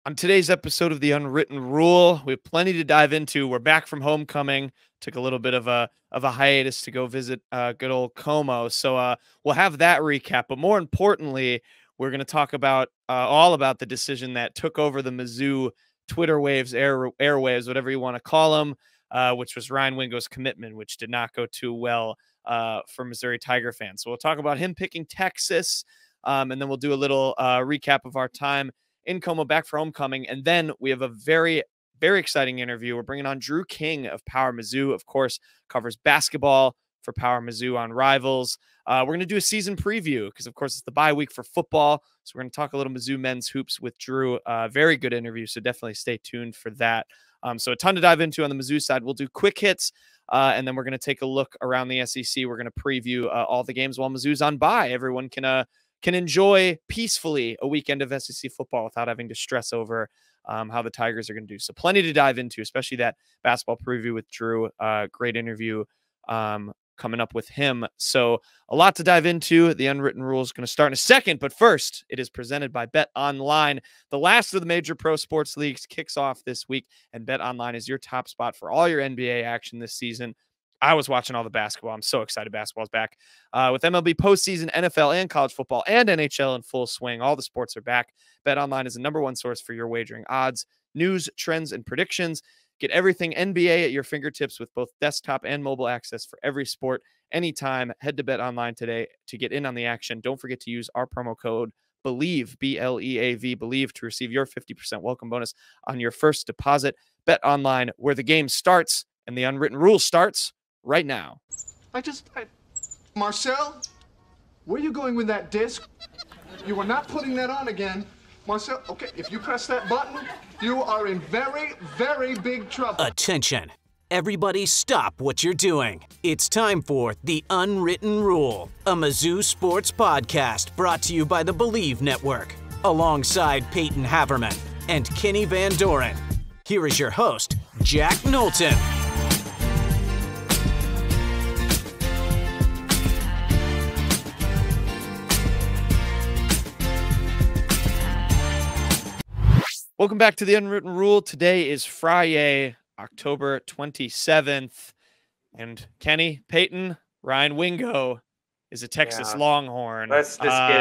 On today's episode of the Unwritten Rule, we have plenty to dive into. We're back from homecoming. Took a little bit of a hiatus to go visit good old Como. So we'll have that recap. But more importantly, we're going to talk about all about the decision that took over the Mizzou Twitter waves, airwaves, whatever you want to call them, which was Ryan Wingo's commitment, which did not go too well for Missouri Tiger fans. So we'll talk about him picking Texas, and then we'll do a little recap of our time in Como, back for homecoming. And then we have a very, very exciting interview. We're bringing on Drew King of Powermizzou, of course, covers basketball for Powermizzou on Rivals. We're going to do a season preview because, of course, it's the bye week for football. So we're going to talk a little Mizzou men's hoops with Drew. Very good interview, so definitely stay tuned for that. So a ton to dive into on the Mizzou side. We'll do quick hits, and then we're going to take a look around the SEC. We're going to preview all the games while Mizzou's on bye. Everyone can enjoy peacefully a weekend of SEC football without having to stress over how the Tigers are going to do. So plenty to dive into, especially that basketball preview with Drew. Great interview coming up with him. So a lot to dive into. The Unwritten Rule is going to start in a second. But first, it is presented by Bet Online. The last of the major pro sports leagues kicks off this week, and Bet Online is your top spot for all your NBA action this season. I was watching all the basketball. I'm so excited basketball's back. With MLB postseason, NFL, and college football, and NHL in full swing, all the sports are back. BetOnline is the #1 source for your wagering odds, news, trends, and predictions. Get everything NBA at your fingertips with both desktop and mobile access for every sport, anytime. Head to BetOnline today to get in on the action. Don't forget to use our promo code BELIEVE, BLEAV, BELIEVE, to receive your 50% welcome bonus on your first deposit. BetOnline, where the game starts and the Unwritten Rule starts right now. Marcel, where are you going with that disc? You are not putting that on again. Marcel, okay, if you press that button, you are in very, very big trouble. Attention. Everybody stop what you're doing. It's time for The Unwritten Rule, a Mizzou sports podcast brought to you by the Believe Network, alongside Peyton Haverman and Kenny Van Doren. Here is your host, Jack Knowlton. Welcome back to the Unwritten Rule. Today is Friday, October 27th. And Kenny, Peyton, Ryan Wingo is a Texas Longhorn. Let's just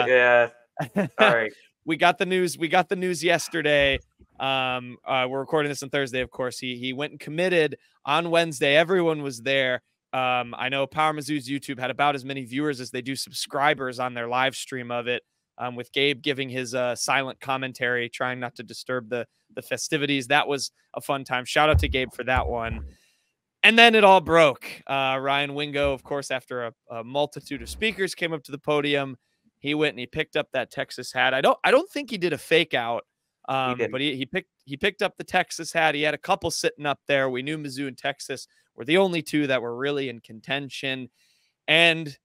get, sorry. We got the news. We got the news yesterday. We're recording this on Thursday, of course. He went and committed on Wednesday. Everyone was there. I know Powermizzou'S YouTube had about as many viewers as they do subscribers on their live stream of it. With Gabe giving his silent commentary, trying not to disturb the festivities. That was a fun time. Shout out to Gabe for that one. And then it all broke. Ryan Wingo, of course, after a multitude of speakers came up to the podium, he went and he picked up that Texas hat. I don't think he did a fake out, but he picked up the Texas hat. He had a couple sitting up there. We knew Mizzou and Texas were the only two that were really in contention. And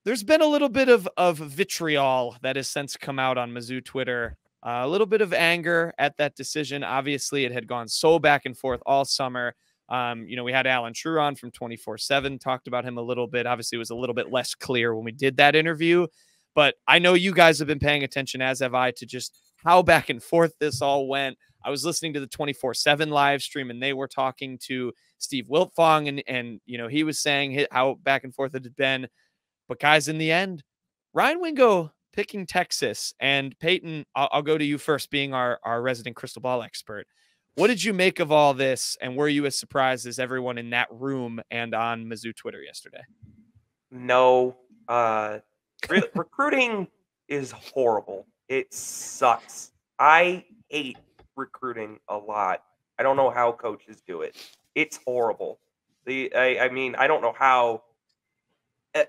there's been a little bit of vitriol that has since come out on Mizzou Twitter. A little bit of anger at that decision. Obviously, it had gone so back and forth all summer. We had Alan True on from 24/7, talked about him a little bit. Obviously, it was a little bit less clear when we did that interview. But I know you guys have been paying attention, as have I, to just how back and forth this all went. I was listening to the 24/7 live stream, and they were talking to Steve Wiltfong, and he was saying how back and forth it had been. But guys, in the end, Ryan Wingo picking Texas. And Peyton, I'll go to you first, being our resident crystal ball expert. What did you make of all this? And were you as surprised as everyone in that room and on Mizzou Twitter yesterday? No. Recruiting is horrible. It sucks. I hate recruiting a lot. I don't know how coaches do it. It's horrible. I don't know how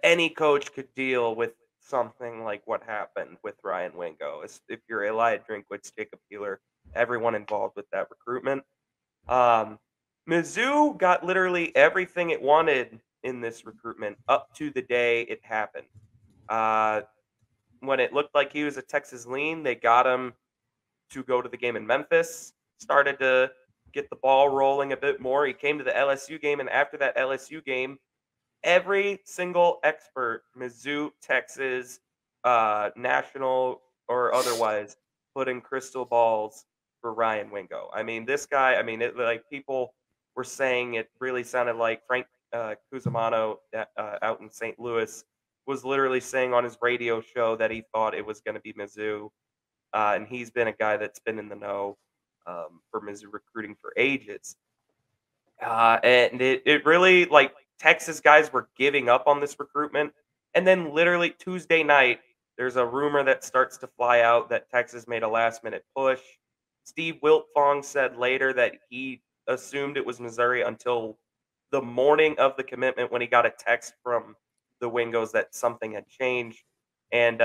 any coach could deal with something like what happened with Ryan Wingo. If you're Eli Drinkwitz, Jacob Keeler, everyone involved with that recruitment. Mizzou got literally everything it wanted in this recruitment up to the day it happened. When it looked like he was a Texas lean, they got him to go to the game in Memphis, started to get the ball rolling a bit more. He came to the LSU game, and after that LSU game, every single expert, Mizzou, Texas, national or otherwise, putting crystal balls for Ryan Wingo. I mean, this guy, I mean, like people were saying it really sounded like Frank Cusimano out in St. Louis was literally saying on his radio show that he thought it was going to be Mizzou. And he's been a guy that's been in the know for Mizzou recruiting for ages. And it really, like, Texas guys were giving up on this recruitment. And then literally Tuesday night, there's a rumor that starts to fly out that Texas made a last-minute push. Steve Wiltfong said later that he assumed it was Missouri until the morning of the commitment when he got a text from the Wingos that something had changed. And,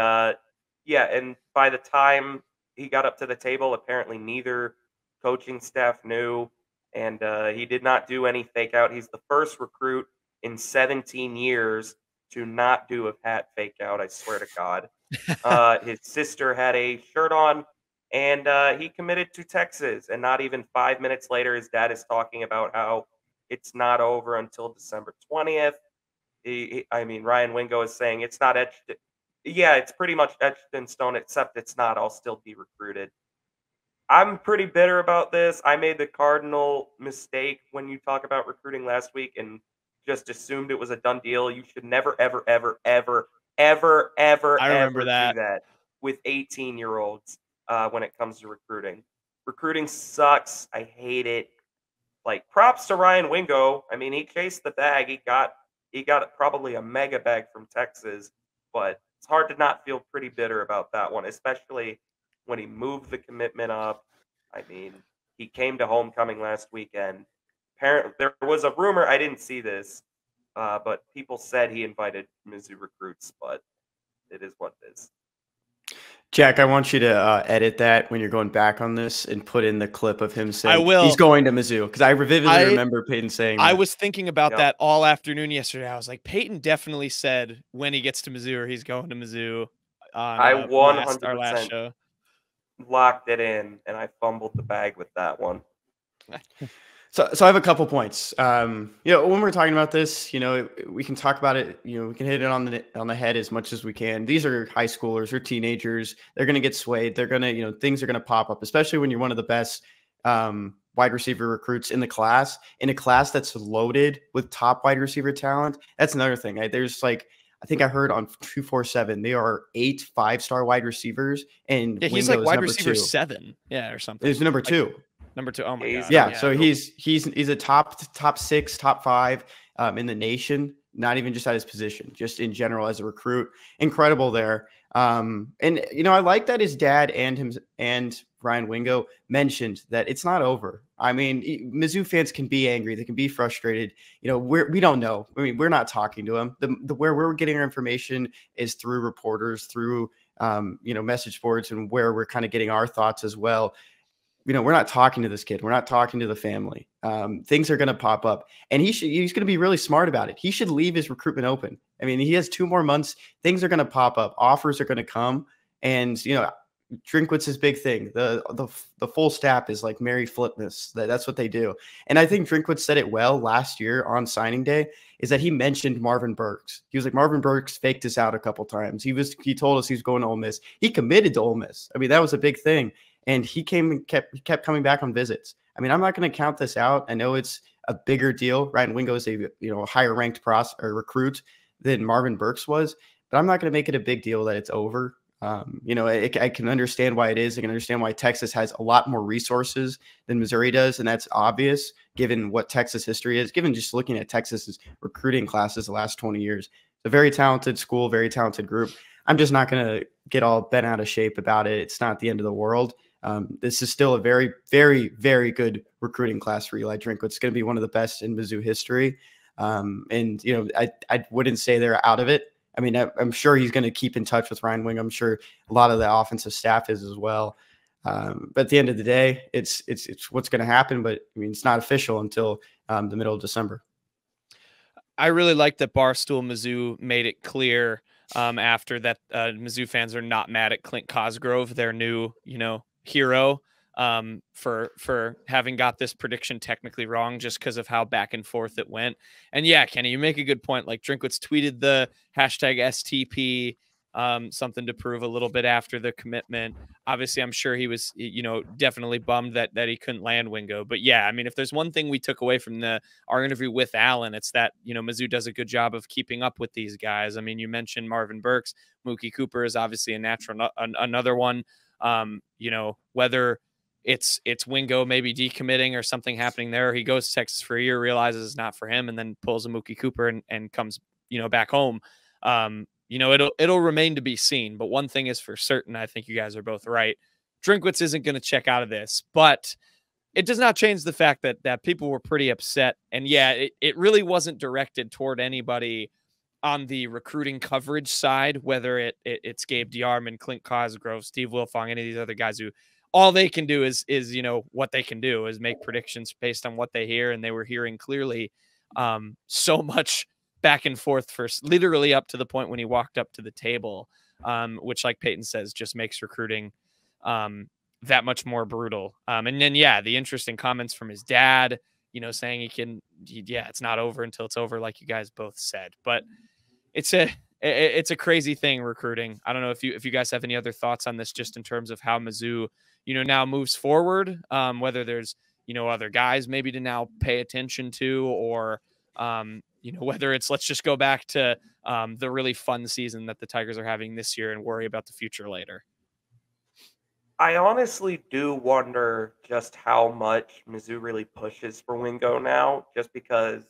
yeah, and by the time he got up to the table, apparently neither coaching staff knew, and he did not do any fake out. He's the first recruit in 17 years to not do a hat fake out, I swear to God. His sister had a shirt on, and he committed to Texas. And not even 5 minutes later, his dad is talking about how it's not over until December 20th. I mean, Ryan Wingo is saying it's not etched. Yeah, it's pretty much etched in stone, except it's not. I'll still be recruited. I'm pretty bitter about this. I made the cardinal mistake when you talk about recruiting last week and just assumed it was a done deal. You should never, ever, ever, ever, ever, ever, I remember ever that. do that with 18-year-olds when it comes to recruiting. Recruiting sucks. I hate it. Like, props to Ryan Wingo. I mean, he chased the bag. He got probably a mega bag from Texas, but it's hard to not feel pretty bitter about that one, especially when he moved the commitment up. I mean, he came to homecoming last weekend. Apparently, there was a rumor, I didn't see this, but people said he invited Mizzou recruits, but it is what it is. Jack, I want you to edit that when you're going back on this and put in the clip of him saying I will. He's going to Mizzou, because I vividly remember Peyton saying I that. was thinking about that all afternoon yesterday. I was like, Peyton definitely said when he gets to Mizzou or he's going to Mizzou on I 100% our last show. Locked it in, and I fumbled the bag with that one. So I have a couple points. When we're talking about this, we can talk about it. We can hit it on the head as much as we can. These are high schoolers or teenagers. They're going to get swayed. They're going to, things are going to pop up, especially when you're one of the best wide receiver recruits in the class, in a class that's loaded with top wide receiver talent. That's another thing. There's I think I heard on 247, there are 8 5-star wide receivers, and he's like wide receiver 7, or something. He's number 2. Number 2. Oh my God. Yeah. So he's a top 6, top 5 in the nation. Not even just at his position, just in general as a recruit. Incredible there. And I like that his dad and Ryan Wingo mentioned that it's not over. I mean, Mizzou fans can be angry. They can be frustrated. We don't know. I mean, we're not talking to them. Where we're getting our information is through reporters, through message boards, and where we're kind of getting our thoughts as well. We're not talking to this kid. We're not talking to the family. Things are going to pop up, and he's going to be really smart about it. He should leave his recruitment open. I mean, he has 2 more months. Things are going to pop up. Offers are going to come, and Drinkwitz's big thing. The full staff is like Merry Flipmas. That's what they do. And I think Drinkwitz said it well last year on signing day, is that he mentioned Marvin Burks. He was like, Marvin Burks faked us out a couple times. He told us he was going to Ole Miss. He committed to Ole Miss. I mean, that was a big thing. And he kept coming back on visits. I mean, I'm not going to count this out. I know it's a bigger deal. Ryan Wingo is a higher ranked recruit than Marvin Burks was, but I'm not going to make it a big deal that it's over. I can understand why it is. I can understand why Texas has a lot more resources than Missouri does, and that's obvious given what Texas history is. Given just looking at Texas's recruiting classes the last 20 years, it's a very talented school, very talented group. I'm just not going to get all bent out of shape about it. It's not the end of the world. This is still a very, very, very good recruiting class for Eli Drinkwitz. It's going to be one of the best in Mizzou history. I wouldn't say they're out of it. I mean, I'm sure he's going to keep in touch with Ryan Wing. I'm sure a lot of the offensive staff is as well. But at the end of the day, it's what's going to happen. But I mean, it's not official until the middle of December. I really like that Barstool Mizzou made it clear after that Mizzou fans are not mad at Clint Cosgrove, their new, hero, for having got this prediction technically wrong just because of how back and forth it went. And yeah, Kenny, you make a good point. Like Drinkwitz tweeted the hashtag STP something to prove a little bit after the commitment. Obviously, I'm sure he was, definitely bummed that he couldn't land Wingo. But yeah, I mean, if there's one thing we took away from our interview with Allen, it's that, Mizzou does a good job of keeping up with these guys. I mean, you mentioned Marvin Burks. Mookie Cooper is obviously a natural, another one. Whether it's Wingo maybe decommitting or something happening there, he goes to Texas for a year, realizes it's not for him, and then pulls a Mookie Cooper and comes, back home. It'll remain to be seen. But one thing is for certain, I think you guys are both right. Drinkwitz isn't going to check out of this, but it does not change the fact that people were pretty upset. And yeah, it really wasn't directed toward anybody on the recruiting coverage side, whether it's Gabe DeArmond, Clint Cosgrove, Steve Wilfong, any of these other guys who all they can do is what they can do is make predictions based on what they hear. And they were hearing clearly so much back and forth for literally up to the point when he walked up to the table, which, like Peyton says, just makes recruiting that much more brutal. And then, yeah, the interesting comments from his dad, saying it's not over until it's over, like you guys both said. But it's a crazy thing, recruiting. I don't know if you guys have any other thoughts on this, just in terms of how Mizzou, now moves forward, whether there's, other guys maybe to now pay attention to, or, whether it's let's just go back to the really fun season that the Tigers are having this year and worry about the future later. I honestly do wonder just how much Mizzou really pushes for Wingo now, just because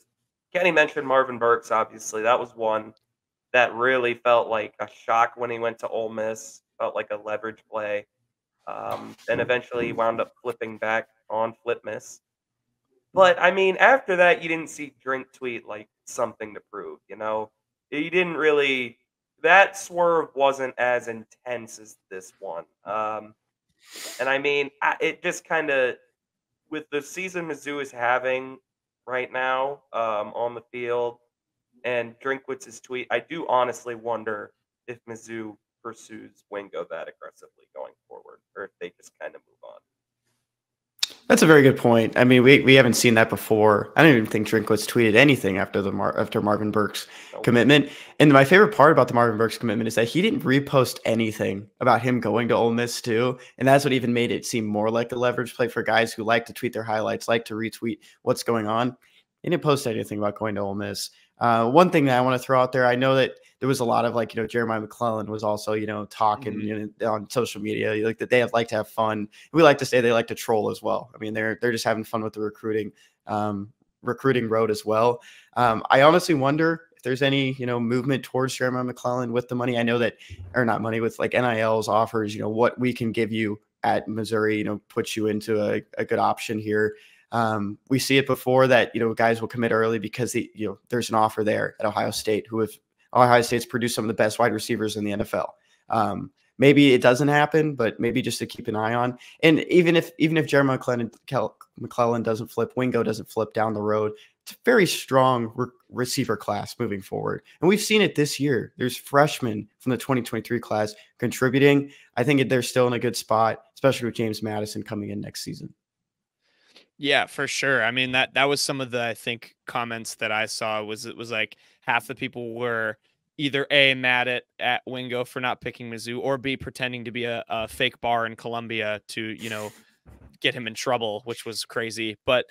Kenny mentioned Marvin Burks, obviously. That was one that really felt like a shock when he went to Ole Miss, felt like a leverage play. And eventually he wound up flipping back on Flip Miss. But, I mean, after that, you didn't see Drink tweet like something to prove, He didn't really – that swerve wasn't as intense as this one. And, I mean, it just kind of – with the season Mizzou is having right now on the field and Drinkwitz's tweet, I do honestly wonder if Mizzou pursues Wingo that aggressively going forward, or if they just kind of move on. That's a very good point. I mean, we haven't seen that before. I don't even think Drinkwitz tweeted anything after after Marvin Burks' commitment. And my favorite part about the Marvin Burks commitment is that he didn't repost anything about him going to Ole Miss too. And that's what even made it seem more like a leverage play for guys who like to tweet their highlights, like to retweet what's going on. He didn't post anything about going to Ole Miss. One thing that I want to throw out there, I know that there was a lot of Jeremiah Maclin was also, talking on social media, like that they like to have fun. We like to say they like to troll as well. I mean, they're just having fun with the recruiting road as well. I honestly wonder if there's any, movement towards Jeremiah Maclin with the money. I know that, or not money, with like NILs offers, what we can give you at Missouri, puts you into a good option here. We see it before that, guys will commit early because there's an offer there at Ohio State, Ohio State's produced some of the best wide receivers in the NFL. Maybe it doesn't happen, but maybe just to keep an eye on. And even if Jeremiah McClellan doesn't flip, Wingo doesn't flip down the road, it's a very strong receiver class moving forward. And we've seen it this year. There's freshmen from the 2023 class contributing. I think they're still in a good spot, especially with James Madison coming in next season. Yeah, for sure. I mean, that was some of the, I think, comments that I saw it was like half the people were either A, mad at Wingo for not picking Mizzou, or B, pretending to be a fake bar in Columbia to, get him in trouble, which was crazy. But,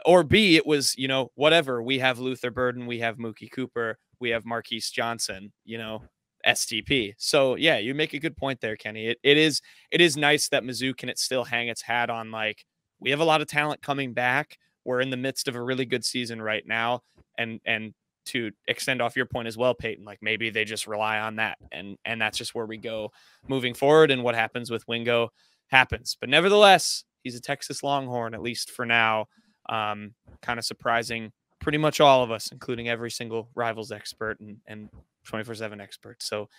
or B, it was, whatever. We have Luther Burden, we have Mookie Cooper, we have Marquise Johnson, STP. So yeah, you make a good point there, Kenny. It is nice that Mizzou can still hang its hat on, like, we have a lot of talent coming back. We're in the midst of a really good season right now. And to extend off your point as well, Peyton, like maybe they just rely on that. And that's just where we go moving forward. And what happens with Wingo happens. But nevertheless, he's a Texas Longhorn, at least for now. Kind of surprising pretty much all of us, including every single Rivals expert and 24/7 expert. So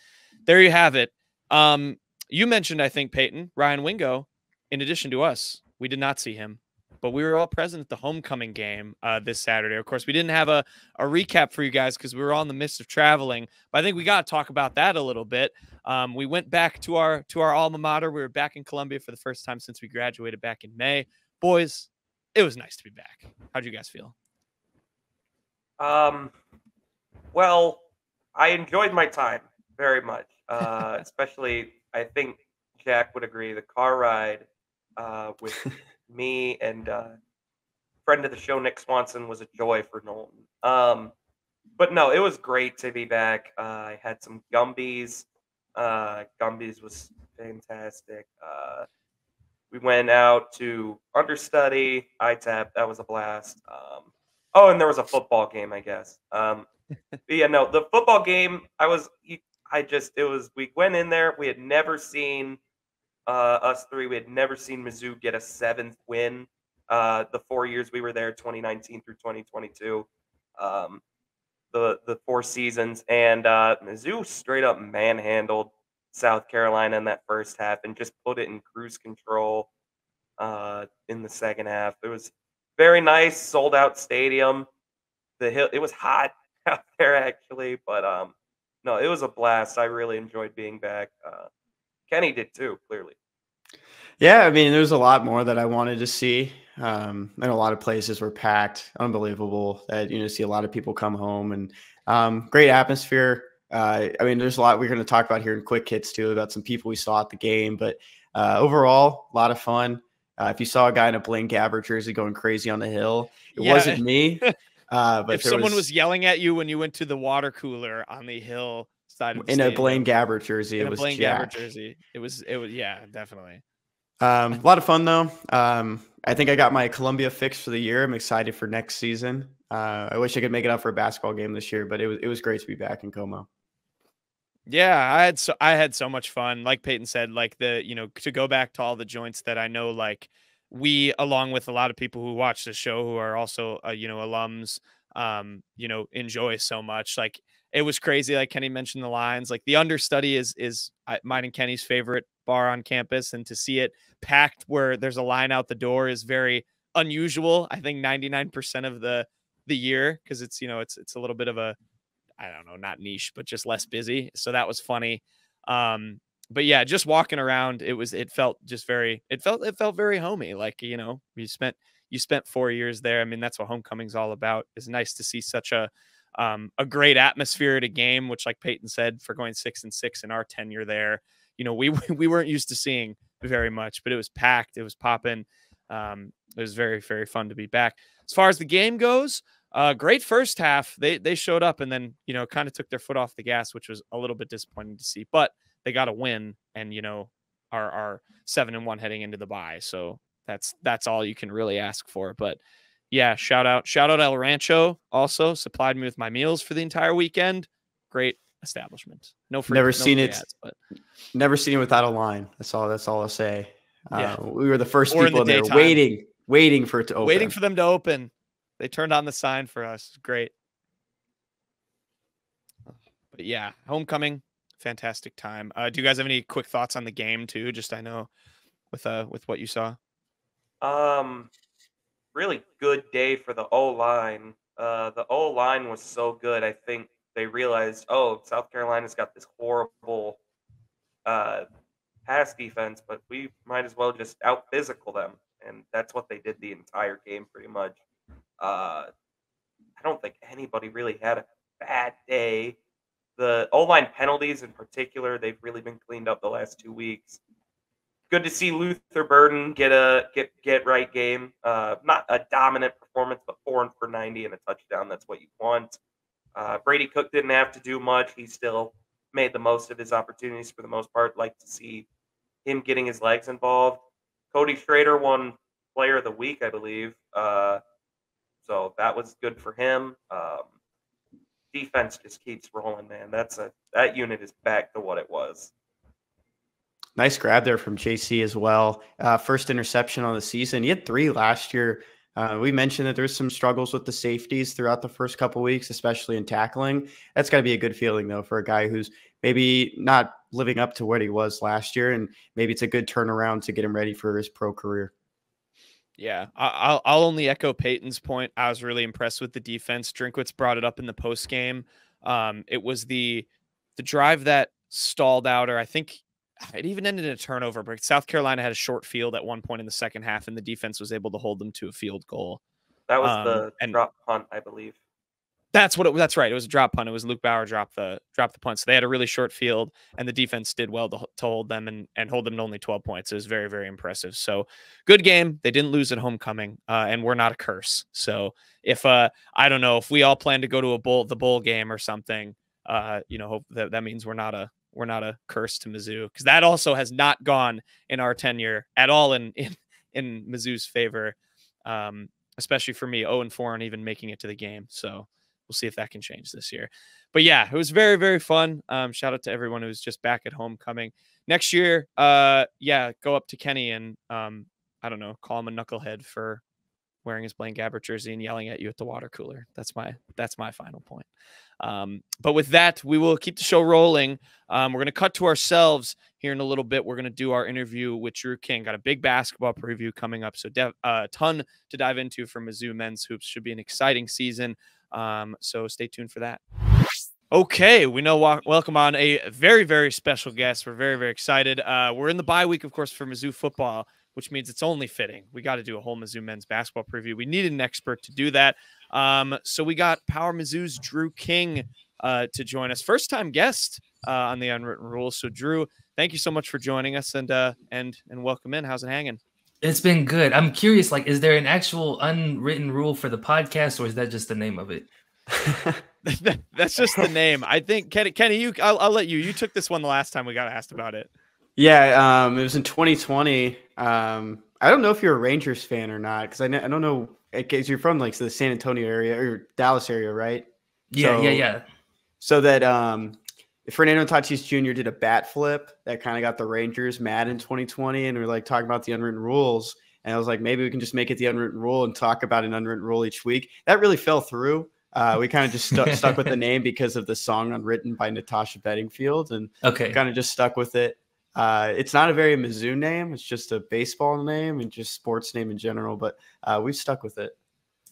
there you have it. You mentioned, I think, Peyton, Ryan Wingo, in addition to us. We did not see him, but we were all present at the homecoming game this Saturday. Of course, we didn't have a recap for you guys because we were all in the midst of traveling, but I think we got to talk about that a little bit. We went back to our alma mater. We were back in Columbia for the first time since we graduated back in May. Boys, it was nice to be back. How'd you guys feel? Well, I enjoyed my time very much. Especially, I think Jack would agree, the car ride with me and friend of the show, Nick Swanson, was a joy for Knowlton. But no, it was great to be back. I had some Gumbies. Gumbies was fantastic. We went out to understudy, ITAP. That was a blast. Oh, and there was a football game, I guess. But yeah, no, the football game, we went in there. We had never seen, us three, we had never seen Mizzou get a 7th win the 4 years we were there, 2019 through 2022. The 4 seasons. And Mizzou straight up manhandled South Carolina in that first half and just put it in cruise control in the second half. It was very nice, sold out stadium. It was hot out there actually, but no, it was a blast. I really enjoyed being back. Kenny did too, clearly. Yeah, I mean, there's a lot more that I wanted to see. And a lot of places were packed. Unbelievable that see a lot of people come home, and great atmosphere. I mean, there's a lot we're going to talk about here in quick hits too about some people we saw at the game, but overall, a lot of fun. If you saw a guy in a Blaine Gabbert jersey going crazy on the hill, it wasn't me. But if someone was yelling at you when you went to the water cooler on the hill side of the in a Blaine Gabbert jersey, it was Blaine Jack. Gabbert jersey. It was yeah, definitely. A lot of fun though. I think I got my Columbia fix for the year. I'm excited for next season. I wish I could make it up for a basketball game this year, but it was great to be back in Como. Yeah, I had so much fun. Like Peyton said, like to go back to all the joints that I know, like we, along with a lot of people who watch the show who are also alums, enjoy so much. Like it was crazy. Like Kenny mentioned the lines. Like the understudy is mine and Kenny's favorite bar on campus, and to see it packed where there's a line out the door is very unusual. I think 99% of the year, because it's it's a little bit of a, I don't know, not niche, but just less busy. So that was funny. But yeah, just walking around, it felt very homey. Like, you spent 4 years there. I mean, that's what homecoming's all about. It's nice to see such a great atmosphere at a game, which, like Peyton said, for going 6-6 in our tenure there, we weren't used to seeing very much, but it was packed. It was popping. It was very, very fun to be back. As far as the game goes, great first half. They showed up and then, kind of took their foot off the gas, which was a little bit disappointing to see, but they got a win and, are 7-1 heading into the bye. So that's all you can really ask for. But yeah, shout out El Rancho also supplied me with my meals for the entire weekend. Great establishment. No free, never seen it, it, but never seen it without a line. That's all I'll say. Yeah. We were the first people in there waiting for it to open. Waiting for them to open. They turned on the sign for us. Great. But yeah, homecoming, fantastic time. Do you guys have any quick thoughts on the game too? Just, I know with what you saw. Really good day for the O-line. The O-line was so good. I think they realized, South Carolina's got this horrible pass defense, but we might as well just out-physical them. And that's what they did the entire game pretty much. I don't think anybody really had a bad day. The O-line penalties in particular, they've really been cleaned up the last 2 weeks. Good to see Luther Burden get a get right game. Not a dominant performance, but 4 for 90 and a touchdown. That's what you want. Brady Cook didn't have to do much. He still made the most of his opportunities for the most part. Like to see him getting his legs involved. Cody Schrader won Player of the Week, I believe. So that was good for him. Defense just keeps rolling, man. That unit is back to what it was. Nice grab there from JC as well. First interception on the season. He had 3 last year. We mentioned that there's some struggles with the safeties throughout the first couple weeks, especially in tackling. That's got to be a good feeling, though, for a guy who's maybe not living up to what he was last year, and maybe it's a good turnaround to get him ready for his pro career. Yeah, I'll only echo Peyton's point. I was really impressed with the defense. Drinkwitz brought it up in the post game. It was the drive that stalled out, or I think it even ended in a turnover, but South Carolina had a short field at one point in the second half, and the defense was able to hold them to a field goal. That was the drop punt, I believe. That's right. It was a drop punt. It was Luke Bauer dropped the punt. So they had a really short field, and the defense did well to hold them and hold them to only 12 points. It was very, very impressive. So good game. They didn't lose at homecoming, and we're not a curse. So if I don't know if we all plan to go to the bowl game or something, hope that means we're not a curse to Mizzou, because that also has not gone in our tenure at all in Mizzou's favor, especially for me. 0-4 and even making it to the game. So we'll see if that can change this year. But yeah, it was very, very fun. Shout out to everyone who's just back at homecoming. Next year, go up to Kenny and I don't know, call him a knucklehead for wearing his Blaine Gabbert jersey and yelling at you at the water cooler. That's my final point. But with that, we will keep the show rolling. We're going to cut to ourselves here in a little bit. We're going to do our interview with Drew King. Got a big basketball preview coming up. So a ton to dive into for Mizzou men's hoops. Should be an exciting season. So stay tuned for that. Okay, we know welcome on a very, very special guest. We're very, very excited. We're in the bye week, of course, for Mizzou football, which means it's only fitting. We got to do a whole Mizzou men's basketball preview. We needed an expert to do that. So we got Powermizzou'S Drew King to join us. First time guest on the Unwritten Rules. So Drew, thank you so much for joining us and welcome in. How's it hanging? It's been good. I'm curious, is there an actual unwritten rule for the podcast, or is that just the name of it? That's just the name. I think Kenny, I'll let you. You took this one the last time we got asked about it. Yeah, it was in 2020. I don't know if you're a Rangers fan or not, because I don't know. Because you're from the San Antonio area or Dallas area, right? Yeah. So that Fernando Tatis Jr. did a bat flip that kind of got the Rangers mad in 2020, and we were talking about the unwritten rules. And I was like, maybe we can just make it the unwritten rule and talk about an unwritten rule each week. That really fell through. We kind of just stuck with the name because of the song Unwritten by Natasha Bedingfield, and kind of just stuck with it. It's not a very Mizzou name. It's just a baseball name and just sports name in general, but we've stuck with it.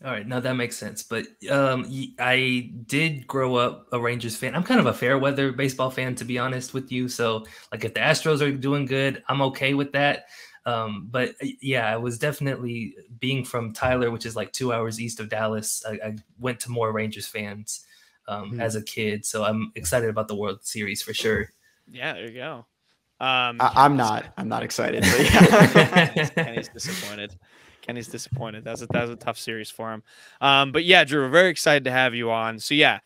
All right. Now that makes sense. But I did grow up a Rangers fan. I'm kind of a fair weather baseball fan, to be honest with you. So if the Astros are doing good, I'm okay with that. But yeah, I was definitely, being from Tyler, which is 2 hours east of Dallas, I went to more Rangers fans as a kid. So I'm excited about the World Series for sure. Yeah, there you go. I'm not excited. But yeah. Kenny's disappointed. That was a tough series for him. But yeah, Drew, we're very excited to have you on. So yeah,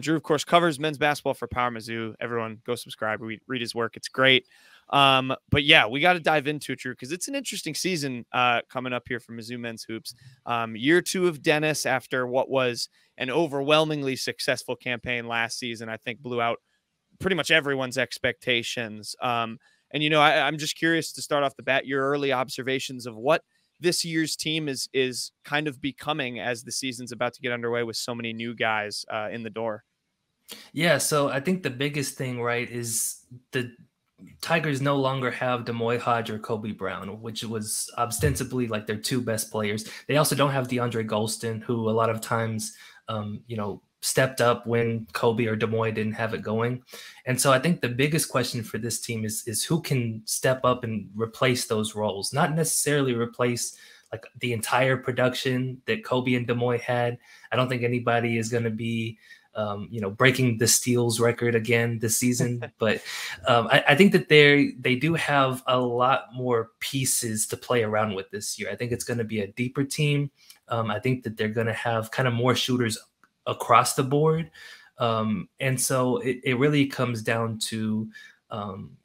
Drew, of course, covers men's basketball for Power Mizzou. Everyone go subscribe, read his work. It's great. But yeah, we got to dive into it, Drew, because it's an interesting season coming up here for Mizzou men's hoops. Year 2 of Dennis, after what was an overwhelmingly successful campaign last season, I think blew out pretty much everyone's expectations. And I'm just curious to start off the bat, your early observations of what this year's team is kind of becoming as the season's about to get underway with so many new guys in the door. Yeah, so I think the biggest thing, right, is the Tigers no longer have Demoy Hodge or Kobe Brown, which was ostensibly their 2 best players. They also don't have DeAndre Golston, who a lot of times, stepped up when Kobe or Demoy didn't have it going. And so I think the biggest question for this team is who can step up and replace those roles, not necessarily replace the entire production that Kobe and Demoy had. I don't think anybody is going to be breaking the steals record again this season. But I think that they do have a lot more pieces to play around with this year. I think it's going to be a deeper team. I think that they're going to have kind of more shooters across the board. And so it really comes down to,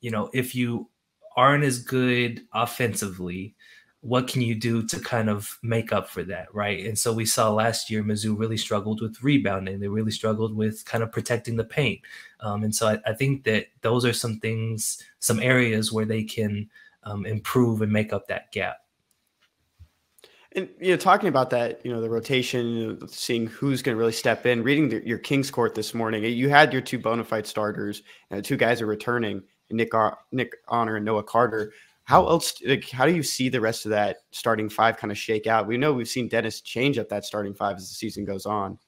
if you aren't as good offensively, what can you do to kind of make up for that, right? And so we saw last year Mizzou really struggled with rebounding. They really struggled with kind of protecting the paint. And so I think that those are some areas where they can improve and make up that gap. And, talking about that, the rotation, seeing who's going to really step in, reading your King's Court this morning, you had your 2 bona fide starters, and the 2 guys are returning, Nick Honor and Noah Carter. How else, how do you see the rest of that starting 5 kind of shake out? We know we've seen Dennis change up that starting 5 as the season goes on.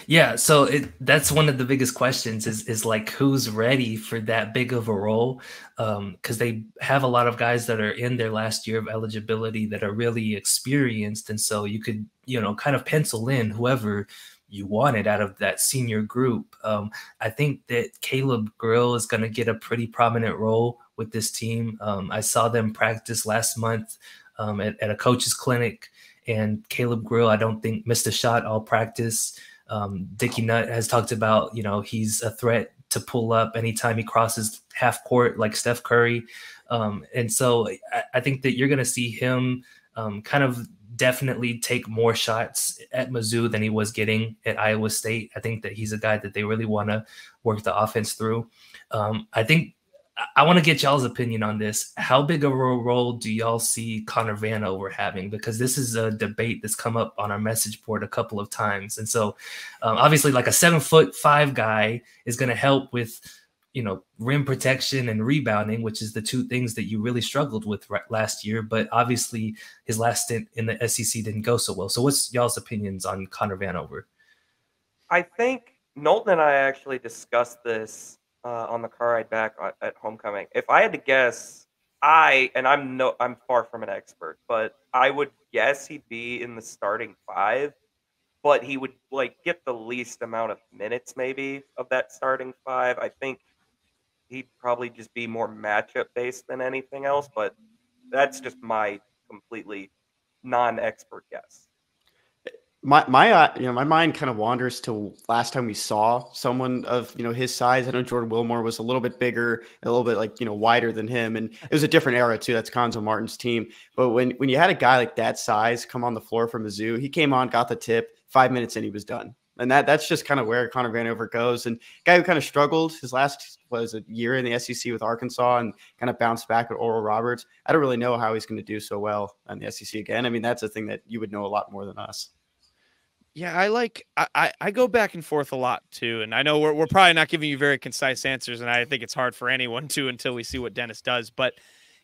Yeah, so that's one of the biggest questions is who's ready for that big of a role, because they have a lot of guys that are in their last year of eligibility that are really experienced, and so you could kind of pencil in whoever you wanted out of that senior group. I think that Caleb Grill is going to get a pretty prominent role with this team. I saw them practice last month at a coach's clinic, and Caleb Grill, I don't think, missed a shot all practice. Dickie Nutt has talked about, he's a threat to pull up anytime he crosses half court like Steph Curry. And so I think that you're going to see him kind of definitely take more shots at Mizzou than he was getting at Iowa State. I think that he's a guy that they really want to work the offense through. I want to get y'all's opinion on this. How big of a role do y'all see Connor Vanover having? Because this is a debate that's come up on our message board a couple of times. And so obviously like a 7'5" guy is going to help with, rim protection and rebounding, which is the two things that you really struggled with last year. But obviously his last stint in the SEC didn't go so well. So what's y'all's opinions on Connor Vanover? I think Knowlton and I actually discussed this on the car ride back at homecoming. If I had to guess, I'm far from an expert, but I would guess he'd be in the starting 5, but he would get the least amount of minutes maybe of that starting 5. I think he'd probably just be more matchup based than anything else, but that's just my completely non-expert guess. My mind kind of wanders to last time we saw someone of, his size. I know Jordan Wilmore was a little bit bigger, a little bit wider than him. And it was a different era too. That's Conzo Martin's team. But when you had a guy like that size come on the floor from Mizzou, he came on, got the tip, 5 minutes and he was done. And that's just kind of where Connor Vanover goes. And guy who kind of struggled his last was a year in the SEC with Arkansas and kind of bounced back with Oral Roberts. I don't really know how he's going to do so well in the SEC again. I mean, that's a thing that you would know a lot more than us. Yeah, I go back and forth a lot too, and I know we're probably not giving you very concise answers, and I think it's hard for anyone to until we see what Dennis does. But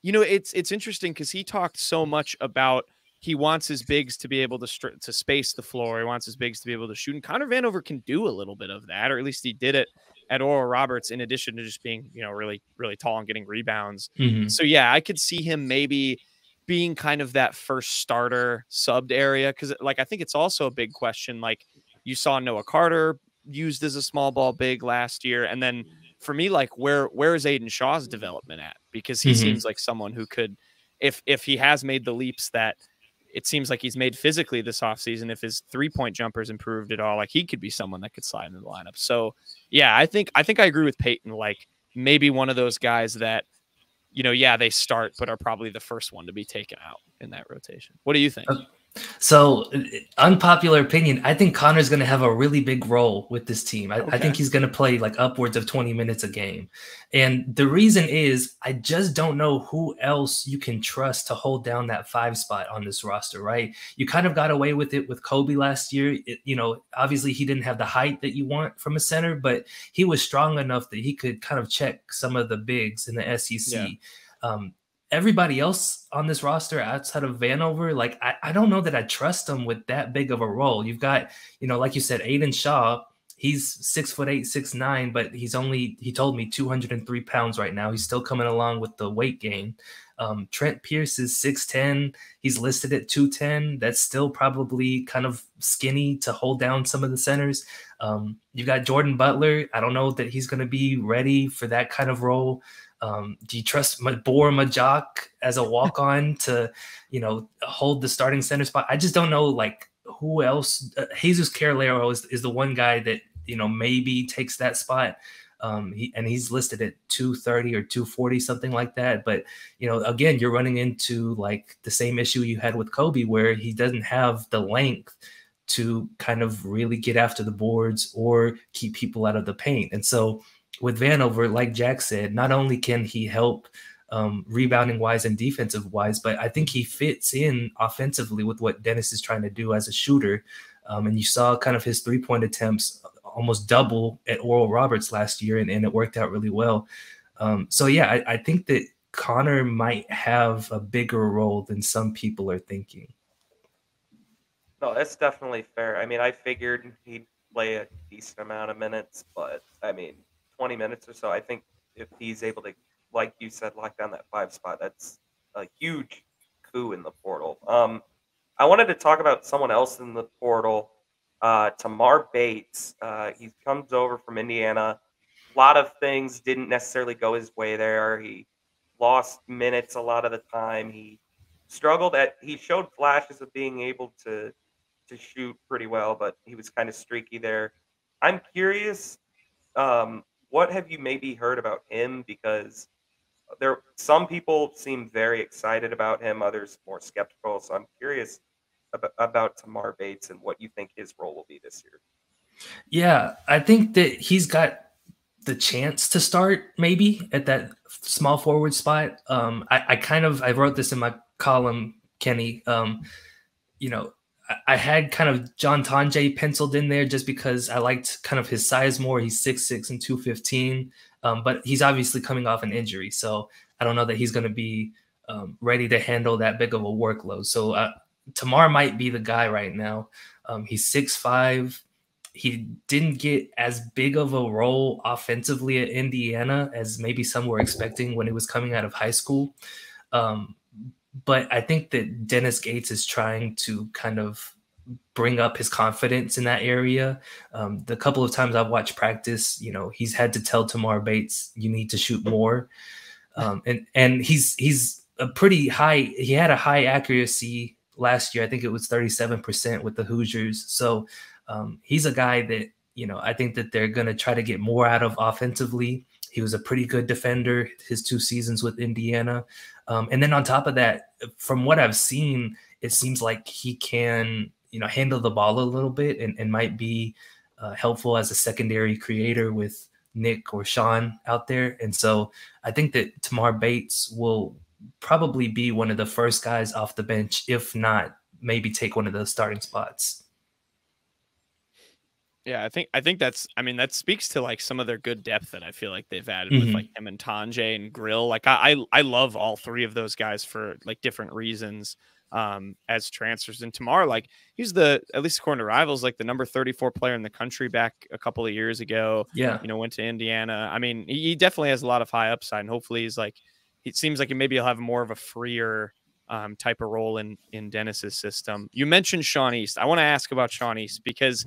it's interesting because he talked so much about he wants his bigs to be able to space the floor. He wants his bigs to be able to shoot, and Connor Vanover can do a little bit of that, or at least he did it at Oral Roberts. In addition to just being really really tall and getting rebounds. Mm-hmm. So yeah, I could see him maybe being kind of that first starter subbed area. Cause I think it's also a big question. Like you saw Noah Carter used as a small ball big last year. And then for me, where is Aiden Shaw's development at? Because he seems like someone who could, if he has made the leaps that it seems like he's made physically this offseason, if his 3-point jumper's improved at all, he could be someone that could slide into the lineup. So yeah, I think I agree with Peyton. Maybe one of those guys that, they start, but are probably the first one to be taken out in that rotation. What do you think? So unpopular opinion, I think Connor's going to have a really big role with this team. I think he's going to play upwards of 20 minutes a game. And the reason is I just don't know who else you can trust to hold down that 5 spot on this roster, right? You kind of got away with it with Kobe last year. Obviously he didn't have the height that you want from a center, but he was strong enough that he could kind of check some of the bigs in the SEC. Yeah. Everybody else on this roster outside of Vanover, I don't know that I trust them with that big of a role. You've got, like you said, Aiden Shaw, he's 6'8", 6'9", but he told me 203 pounds right now. He's still coming along with the weight gain. Trent Pierce is 6'10". He's listed at 210. That's still probably kind of skinny to hold down some of the centers. You've got Jordan Butler. I don't know that he's going to be ready for that kind of role. Do you trust Bor Majak as a walk-on to, hold the starting center spot? I just don't know, who else. Jesus Carolero is the one guy that, maybe takes that spot. He's listed at 230 or 240, something like that. But, again, you're running into the same issue you had with Kobe, where he doesn't have the length to kind of really get after the boards or keep people out of the paint. And so with Vanover, like Jack said, not only can he help rebounding wise and defensive wise, but I think he fits in offensively with what Dennis is trying to do as a shooter. And you saw kind of his 3-point attempts almost double at Oral Roberts last year, and it worked out really well. So yeah, I think that Connor might have a bigger role than some people are thinking. No, that's definitely fair. I mean, I figured he'd play a decent amount of minutes, but 20 minutes or so. I think if he's able to, like you said, lock down that 5 spot, that's a huge coup in the portal. I wanted to talk about someone else in the portal Tamar Bates, he comes over from Indiana. A lot of things didn't necessarily go his way there. He lost minutes a lot of the time. He struggled he showed flashes of being able to shoot pretty well, but he was kind of streaky there. I'm curious, what have you maybe heard about him? Because some people seem very excited about him, others more skeptical. So I'm curious about Tamar Bates and what you think his role will be this year. Yeah, I think that he's got the chance to start maybe at that small forward spot. I wrote this in my column, Kenny. I had kind of John Tonje penciled in there just because I liked kind of his size more. He's 6'6" and 215, but he's obviously coming off an injury. So I don't know that he's going to be ready to handle that big of a workload. So Tamar might be the guy right now. He's 6'5". He didn't get as big of a role offensively at Indiana as maybe some were expecting when he was coming out of high school. But I think that Dennis Gates is trying to kind of bring up his confidence in that area. The couple of times I've watched practice, he's had to tell Tamar Bates, you need to shoot more. And he's a pretty high. He had a high accuracy last year. I think it was 37% with the Hoosiers. So he's a guy that, I think that they're going to try to get more out of offensively. He was a pretty good defender his 2 seasons with Indiana. And then on top of that, from what I've seen, it seems like he can, handle the ball a little bit and might be helpful as a secondary creator with Nick or Sean out there. And so I think that Tamar Bates will probably be one of the first guys off the bench, if not maybe take one of those starting spots. Yeah, I think that speaks to like some of their good depth that I feel like they've added with like him and Tonje and Grill. Like I love all 3 of those guys for like different reasons as transfers. And Tamar, like he's at least according to Rivals, like the number 34 player in the country back a couple of years ago. Yeah. Went to Indiana. I mean, he definitely has a lot of high upside, and hopefully it seems like maybe he'll have more of a freer type of role in Dennis's system. You mentioned Sean East. I want to ask about Sean East because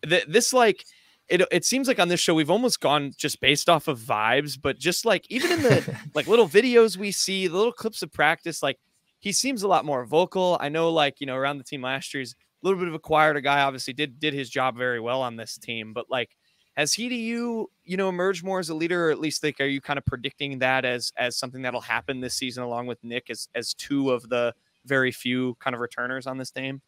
this like it seems like on this show we've almost gone just based off of vibes, but just like even in the like little videos we see, the little clips of practice, like he seems a lot more vocal. I know like around the team last year he's a little bit of a quieter guy. Obviously did his job very well on this team, but like has he to you emerged more as a leader, or at least like are you kind of predicting that as something that'll happen this season along with Nick as 2 of the very few kind of returners on this team?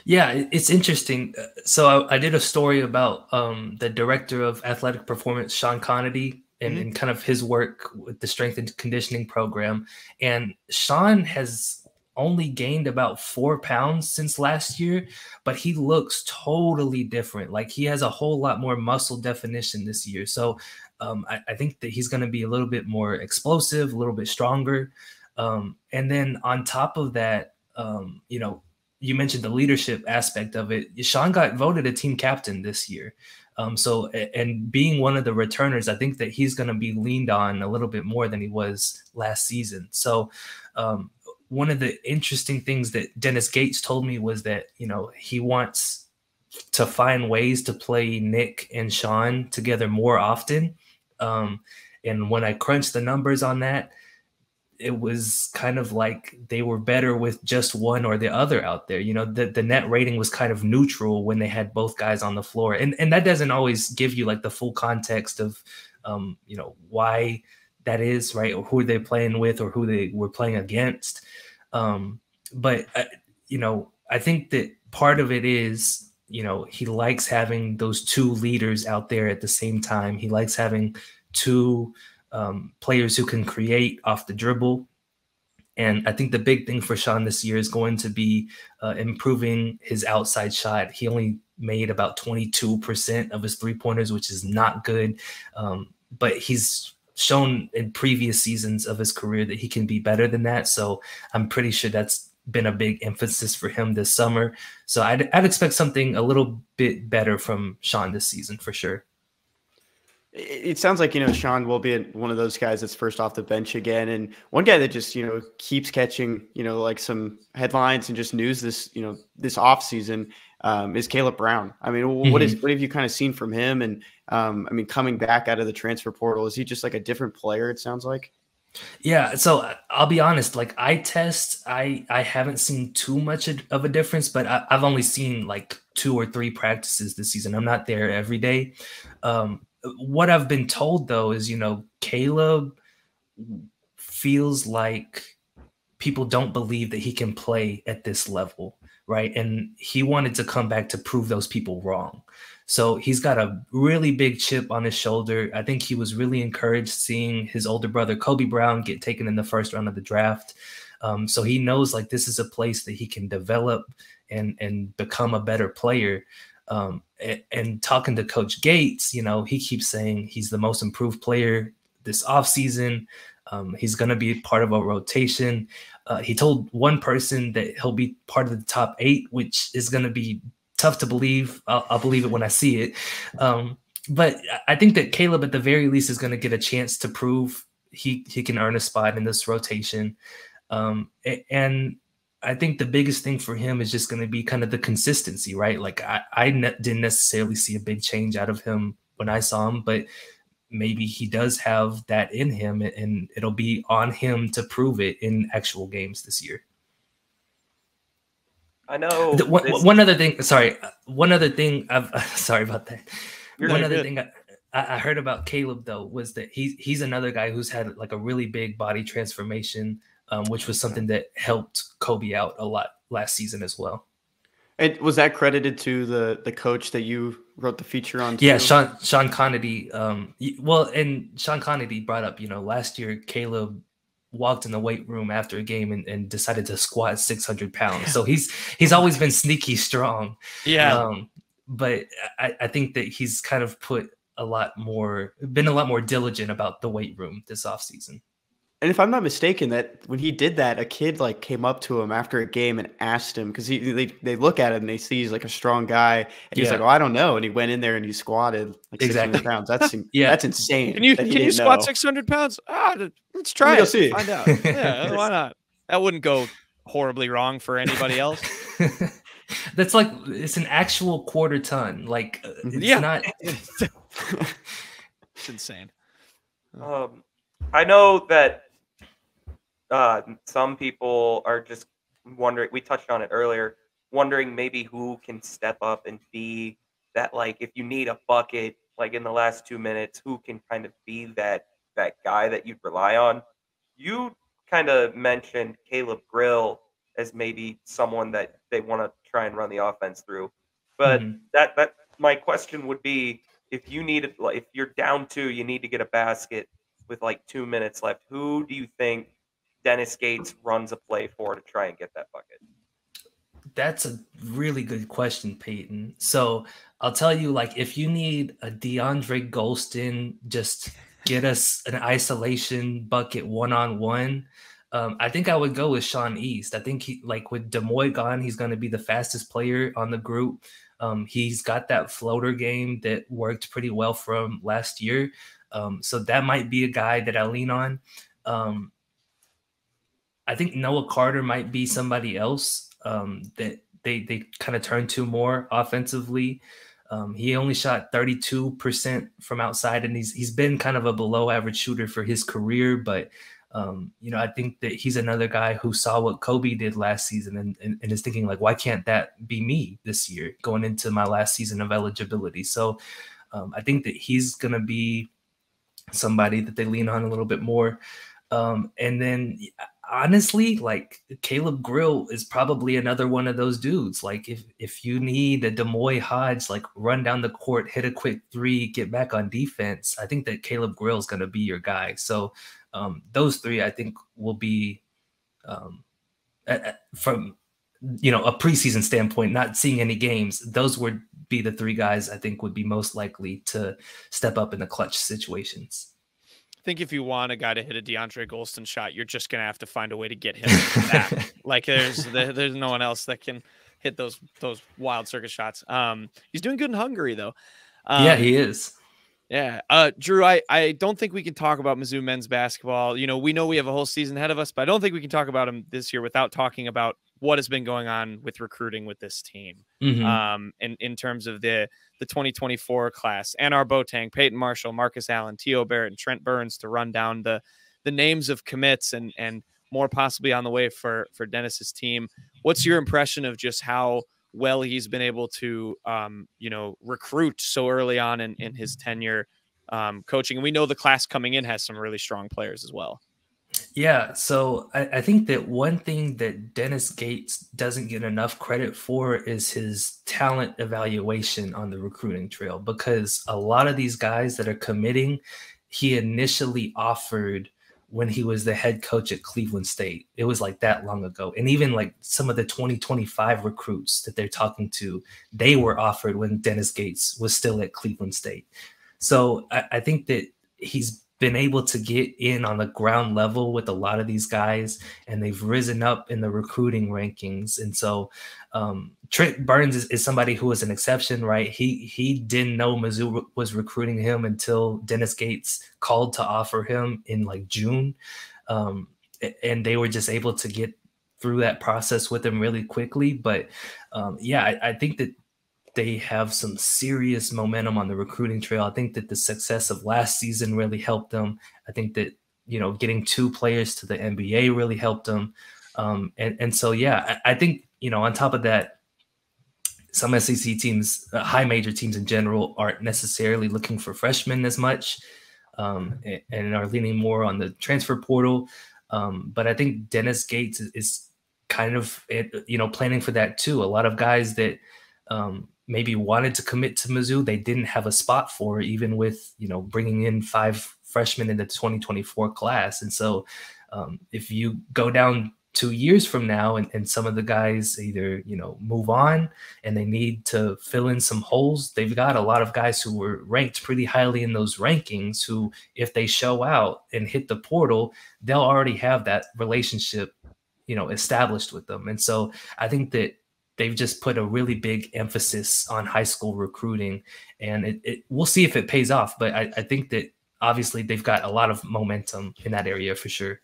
Yeah, it's interesting. So I did a story about the director of athletic performance, Sean Conity, and kind of his work with the strength and conditioning program. And Sean has only gained about 4 pounds since last year, but he looks totally different. Like he has a whole lot more muscle definition this year. So I think that he's going to be a little bit more explosive, a little bit stronger. And then on top of that, you mentioned the leadership aspect of it. Sean got voted a team captain this year. And being one of the returners, I think that he's going to be leaned on a little bit more than he was last season. So one of the interesting things that Dennis Gates told me was that, he wants to find ways to play Nick and Sean together more often. And when I crunched the numbers on that, it was kind of like they were better with just one or the other out there. The net rating was kind of neutral when they had both guys on the floor. And that doesn't always give you like the full context of, why that is, right? Or who they're playing with or who they were playing against. But I think that part of it is, he likes having those 2 leaders out there at the same time. He likes having 2 players who can create off the dribble. And I think the big thing for Sean this year is going to be improving his outside shot. He only made about 22% of his 3-pointers, which is not good. But he's shown in previous seasons of his career that he can be better than that. So I'm pretty sure that's been a big emphasis for him this summer. So I'd expect something a little bit better from Sean this season for sure. It sounds like, Sean will be one of those guys that's first off the bench again. And one guy that just, keeps catching, like some headlines and just news this, this off season is Caleb Brown. I mean, what have you kind of seen from him? And I mean, coming back out of the transfer portal, is he just like a different player? It sounds like. Yeah, so I'll be honest. Like I haven't seen too much of a difference, but I've only seen like 2 or 3 practices this season. I'm not there every day. What I've been told though is, Caleb feels like people don't believe that he can play at this level, right? And he wanted to come back to prove those people wrong. So he's got a really big chip on his shoulder. I think he was really encouraged seeing his older brother, Kobe Brown, get taken in the first round of the draft. So he knows like this is a place that he can develop and become a better player. And talking to Coach Gates, he keeps saying he's the most improved player this offseason. He's going to be part of a rotation. He told one person that he'll be part of the top 8, which is going to be tough to believe. I'll believe it when I see it. But I think that Caleb, at the very least, is going to get a chance to prove he can earn a spot in this rotation. And I think the biggest thing for him is just going to be kind of the consistency, right? Like I didn't necessarily see a big change out of him when I saw him, but maybe he does have that in him, and it'll be on him to prove it in actual games this year. I know. One other thing. Sorry about that. One other thing I heard about Caleb though was that he's another guy who's had like a really big body transformation, which was something that helped Kobe out a lot last season as well. And was that credited to the coach that you wrote the feature on? Yeah, Sean Conity. And Sean Conity brought up, last year Caleb walked in the weight room after a game and decided to squat 600 pounds. So he's always been sneaky strong. Yeah. But I think that he's kind of been a lot more diligent about the weight room this offseason. And if I'm not mistaken, that when he did that, a kid like came up to him after a game and asked him, because they look at him and they see he's like a strong guy, and he's like, "Oh, I don't know," and he went in there and he squatted like 600 pounds. That's that's insane. Can you squat 600 pounds? Let's try it. See. Find out. Yeah, why not? That wouldn't go horribly wrong for anybody else. That's like, it's an actual quarter ton. Like it's not. It's insane. I know that some people are just wondering, we touched on it earlier, wondering maybe who can step up and be that, like, if you need a bucket, like in the last 2 minutes, who can kind of be that guy that you'd rely on. You kind of mentioned Caleb Grill as maybe someone that they want to try and run the offense through. But that my question would be, if you're down 2, you need to get a basket with like 2 minutes left, who do you think Dennis Gates runs a play for to try and get that bucket? That's a really good question, Peyton. So I'll tell you, like, if you need a DeAndre Golston, just get us an isolation bucket one-on-one, I think I would go with Sean East. I think with Demoy gone, he's going to be the fastest player on the group. He's got that floater game that worked pretty well for him last year. So that might be a guy that I lean on. I think Noah Carter might be somebody else that they kind of turn to more offensively. He only shot 32% from outside, and he's been kind of a below average shooter for his career. But, I think that he's another guy who saw what Kobe did last season and is thinking, like, why can't that be me this year going into my last season of eligibility? So I think that he's going to be somebody that they lean on a little bit more. And then honestly, like, Caleb Grill is probably another one of those dudes. Like, if you need a Demoy Hodge, like, run down the court, hit a quick 3, get back on defense, I think that Caleb Grill is going to be your guy. So those 3, I think, will be from a preseason standpoint, not seeing any games, those would be the 3 guys I think would be most likely to step up in the clutch situations. I think if you want a guy to hit a DeAndre Golston shot, you're just going to have to find a way to get him that. Like, there's no one else that can hit those wild circus shots. He's doing good in Hungary, though. Yeah, he is. Yeah. Drew, I don't think we can talk about Mizzou men's basketball. We know we have a whole season ahead of us, but I don't think we can talk about them this year without talking about what has been going on with recruiting with this team. Mm-hmm. And in terms of the 2024 class, Anar Boateng, Peyton Marshall, Marcus Allen, T.O. Barrett, and Trent Burns, to run down the names of commits and more possibly on the way for Dennis's team. What's your impression of just how well he's been able to, recruit so early on in his tenure coaching? And we know the class coming in has some really strong players as well. Yeah, so I think that one thing that Dennis Gates doesn't get enough credit for is his talent evaluation on the recruiting trail, because a lot of these guys that are committing, he initially offered when he was the head coach at Cleveland State. It was like that long ago. And even like some of the 2025 recruits that they're talking to, they were offered when Dennis Gates was still at Cleveland State. So I think that he's been able to get in on the ground level with a lot of these guys, and they've risen up in the recruiting rankings. And so Trent Burns is somebody who is an exception, right? He didn't know Mizzou was recruiting him until Dennis Gates called to offer him in like June. And they were just able to get through that process with him really quickly. But I think that they have some serious momentum on the recruiting trail. I think that the success of last season really helped them. I think that, getting 2 players to the NBA really helped them. I think, on top of that, some SEC teams, high major teams in general, aren't necessarily looking for freshmen as much and are leaning more on the transfer portal. But I think Dennis Gates is kind of, planning for that too. A lot of guys that maybe wanted to commit to Mizzou, they didn't have a spot for, even with, bringing in 5 freshmen in the 2024 class. And so if you go down 2 years from now and some of the guys either, move on and they need to fill in some holes, they've got a lot of guys who were ranked pretty highly in those rankings who, if they show out and hit the portal, they'll already have that relationship, established with them. And so I think that they've just put a really big emphasis on high school recruiting, and we'll see if it pays off. But I think that obviously they've got a lot of momentum in that area for sure.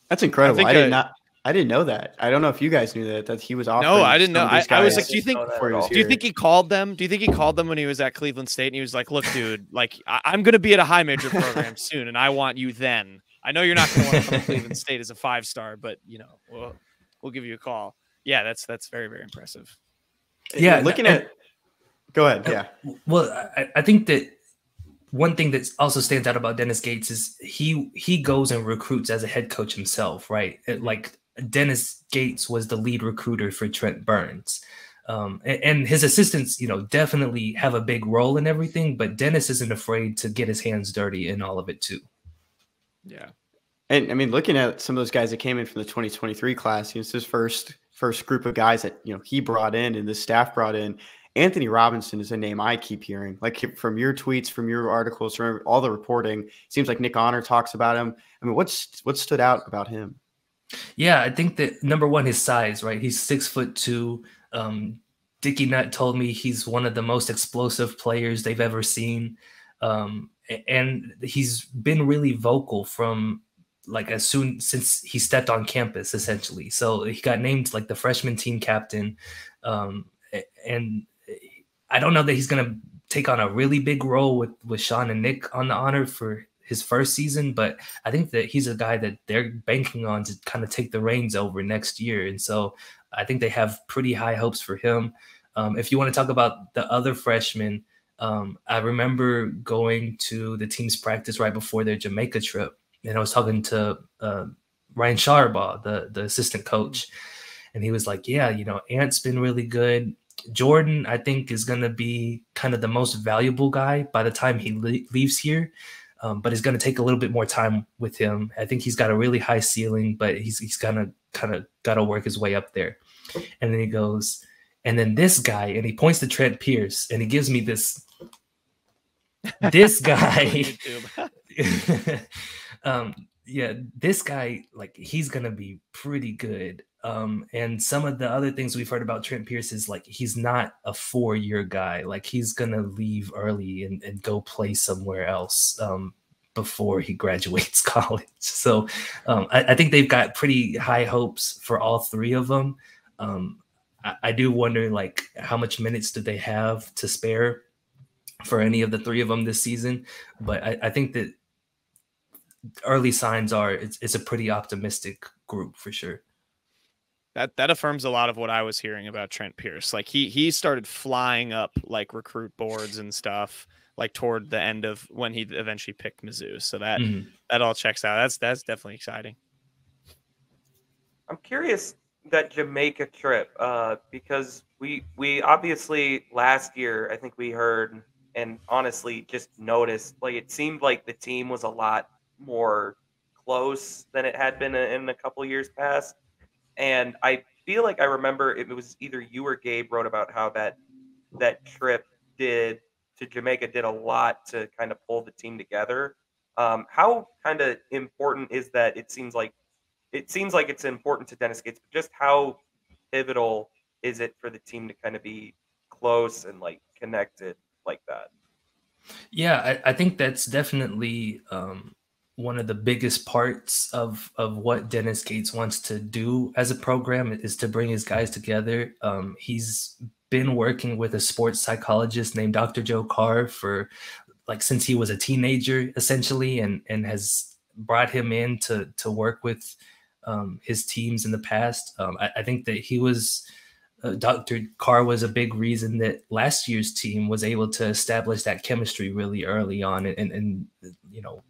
That's incredible. I didn't know that. I don't know if you guys knew that he was offering. No, I didn't know. I was like, do you think he called them? Do you think he called them when he was at Cleveland State and he was like, look, dude, like I'm going to be at a high major program soon and I want you then. I know you're not going to want to come to Cleveland State as a 5-star, but we'll give you a call. Yeah, that's very, very impressive. Yeah, go ahead. Yeah. Well, I think that one thing that also stands out about Dennis Gates is he goes and recruits as a head coach himself, right? Like Dennis Gates was the lead recruiter for Trent Burns. And his assistants, definitely have a big role in everything, but Dennis isn't afraid to get his hands dirty in all of it too. Yeah. And I mean, looking at some of those guys that came in from the 2023 class, it's his first group of guys that, he brought in and the staff brought in. Anthony Robinson is a name I keep hearing, like from your tweets, from your articles, from all the reporting. It seems like Nick Honor talks about him. I mean, what stood out about him? Yeah, I think that number one, his size, right? He's 6'2". Dickie Nutt told me he's one of the most explosive players they've ever seen. And he's been really vocal from like since he stepped on campus, essentially. So he got named like the freshman team captain. And I don't know that he's going to take on a really big role with Sean and Nick on the honor for his first season, but I think that he's a guy that they're banking on to kind of take the reins over next year. And so I think they have pretty high hopes for him. If you want to talk about the other freshmen, I remember going to the team's practice right before their Jamaica trip, and I was talking to Ryan Sharbaugh, the assistant coach, and he was like, yeah, Ant's been really good. Jordan, I think, is going to be kind of the most valuable guy by the time he leaves here, but it's going to take a little bit more time with him. I think he's got a really high ceiling, but he's kind of got to work his way up there. And then he goes, and then this guy, and he points to Trent Pierce, and he gives me this guy. This guy, like, he's going to be pretty good. And some of the other things we've heard about Trent Pierce is like, he's not a 4-year guy. Like, he's going to leave early and go play somewhere else. before he graduates college. So I think they've got pretty high hopes for all three of them. I do wonder, like, how much minutes do they have to spare for any of the three of them this season? But I think that early signs are it's a pretty optimistic group for sure. That affirms a lot of what I was hearing about Trent Pierce. Like he started flying up like recruit boards and stuff like toward the end of when he eventually picked Mizzou. So that all checks out. That's definitely exciting. I'm curious that Jamaica trip because we obviously last year I think we heard and honestly just noticed like it seemed like the team was a lot more close than it had been in a couple of years past. And I feel like I remember it was either you or Gabe wrote about how that trip to Jamaica did a lot to kind of pull the team together. How kind of important is that? It seems like it's important to Dennis Gates, but just how pivotal is it for the team to kind of be close and like connected like that? Yeah, I think that's definitely one of the biggest parts of what Dennis Gates wants to do as a program is to bring his guys together. He's been working with a sports psychologist named Dr. Joe Carr for like since he was a teenager, essentially, and has brought him in to work with his teams in the past. I think that he was Dr. Carr was a big reason that last year's team was able to establish that chemistry really early on and you know,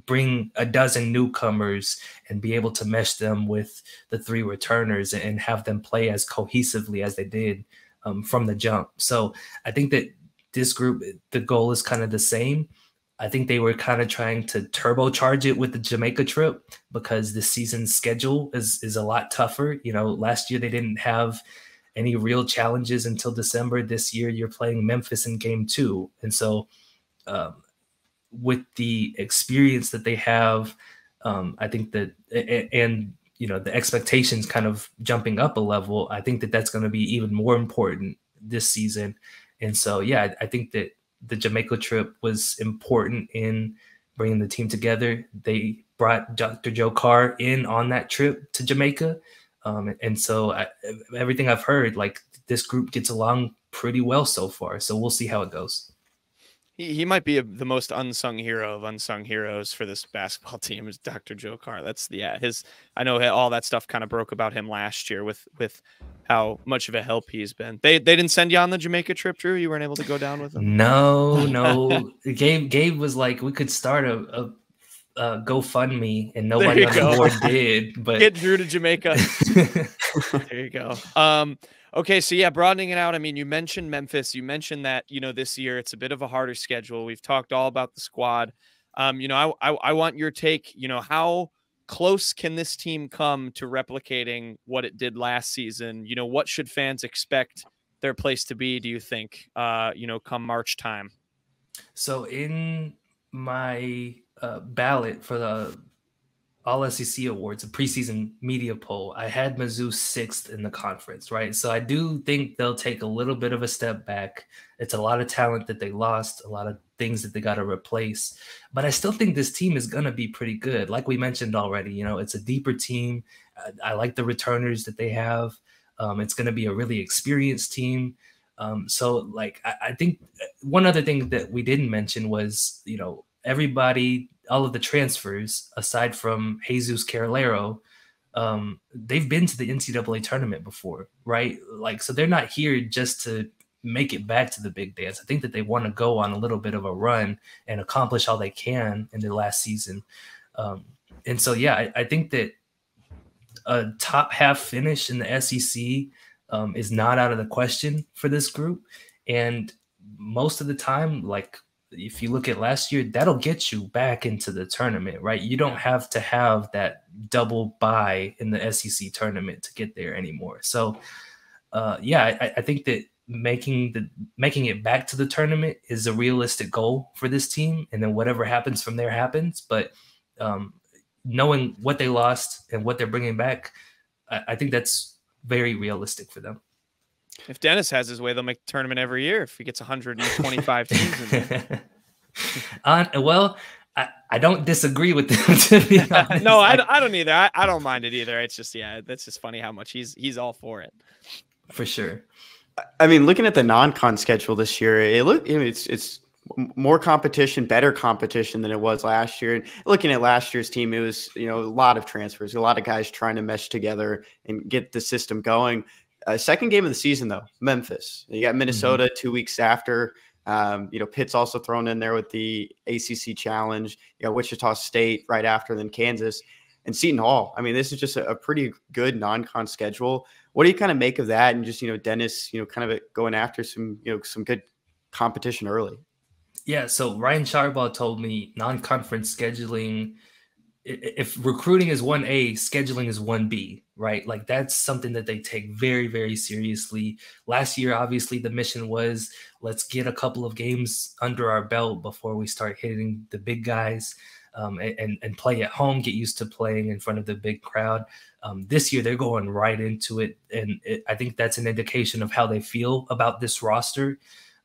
bring a dozen newcomers and be able to mesh them with the three returners and have them play as cohesively as they did from the jump. So I think that this group, the goal is kind of the same. I think they were kind of trying to turbocharge it with the Jamaica trip because the season's schedule is a lot tougher. You know, last year they didn't have any real challenges until December. This year you're playing Memphis in game 2. And so with the experience that they have, I think that, and you know, the expectations kind of jumping up a level, I think that that's going to be even more important this season. And so, yeah, I think that the Jamaica trip was important in bringing the team together. They brought Dr. Joe Carr in on that trip to Jamaica. And so everything I've heard, like this group gets along pretty well so far. So we'll see how it goes. He might be the most unsung hero of unsung heroes for this basketball team is Dr. Joe Carr. That's I know all that stuff kind of broke about him last year with how much of a help he's been. They didn't send you on the Jamaica trip, Drew? You weren't able to go down with him? No. Gabe was like, we could start a GoFundMe and nobody on the board did. But get Drew to Jamaica. There you go. Okay, so yeah, broadening it out. I mean, you mentioned Memphis. You mentioned that, you know, this year it's a bit of a harder schedule. We've talked all about the squad. You know, I want your take. You know, how close can this team come to replicating what it did last season? You know, what should fans expect their place to be, do you think, you know, come March time? So in my ballot for the All-SEC Awards, a preseason media poll, I had Mizzou 6th in the conference, right? So I do think they'll take a little bit of a step back. It's a lot of talent that they lost, a lot of things that they got to replace. But I still think this team is going to be pretty good. Like we mentioned already, you know, it's a deeper team. I like the returners that they have. It's going to be a really experienced team. So, like, I think one other thing that we didn't mention was, you know, everybody, all of the transfers, aside from Jesus Carolero, they've been to the NCAA tournament before, right? Like, so they're not here just to make it back to the big dance. I think that they want to go on a little bit of a run and accomplish all they can in their last season. And so, yeah, I think that a top half finish in the SEC is not out of the question for this group. And most of the time, like, if you look at last year, that'll get you back into the tournament, right? You don't have to have that double bye in the SEC tournament to get there anymore. So, yeah, I think that making it back to the tournament is a realistic goal for this team, and then whatever happens from there happens. But knowing what they lost and what they're bringing back, I think that's very realistic for them. If Dennis has his way, they'll make the tournament every year if he gets 125 teams in there. Well, I don't disagree with them, to be honest. No, I don't either. I don't mind it either. It's just, yeah, that's just funny how much he's all for it. For sure. I mean, looking at the non-con schedule this year, it's more competition, better competition than it was last year. And looking at last year's team, it was, a lot of transfers, a lot of guys trying to mesh together and get the system going. Second game of the season, though, Memphis. You got Minnesota 2 weeks after. Pitt's also thrown in there with the ACC challenge. Wichita State right after, then Kansas and Seton Hall. I mean, this is just a pretty good non-con schedule. What do you kind of make of that? And just, Dennis, kind of going after some good competition early. Yeah. So Ryan Sharbaugh told me non-conference scheduling, if recruiting is 1A, scheduling is 1B, right? Like that's something that they take very, very seriously. Last year, obviously the mission was let's get a couple of games under our belt before we start hitting the big guys, and play at home, get used to playing in front of the big crowd. This year they're going right into it. And I think that's an indication of how they feel about this roster.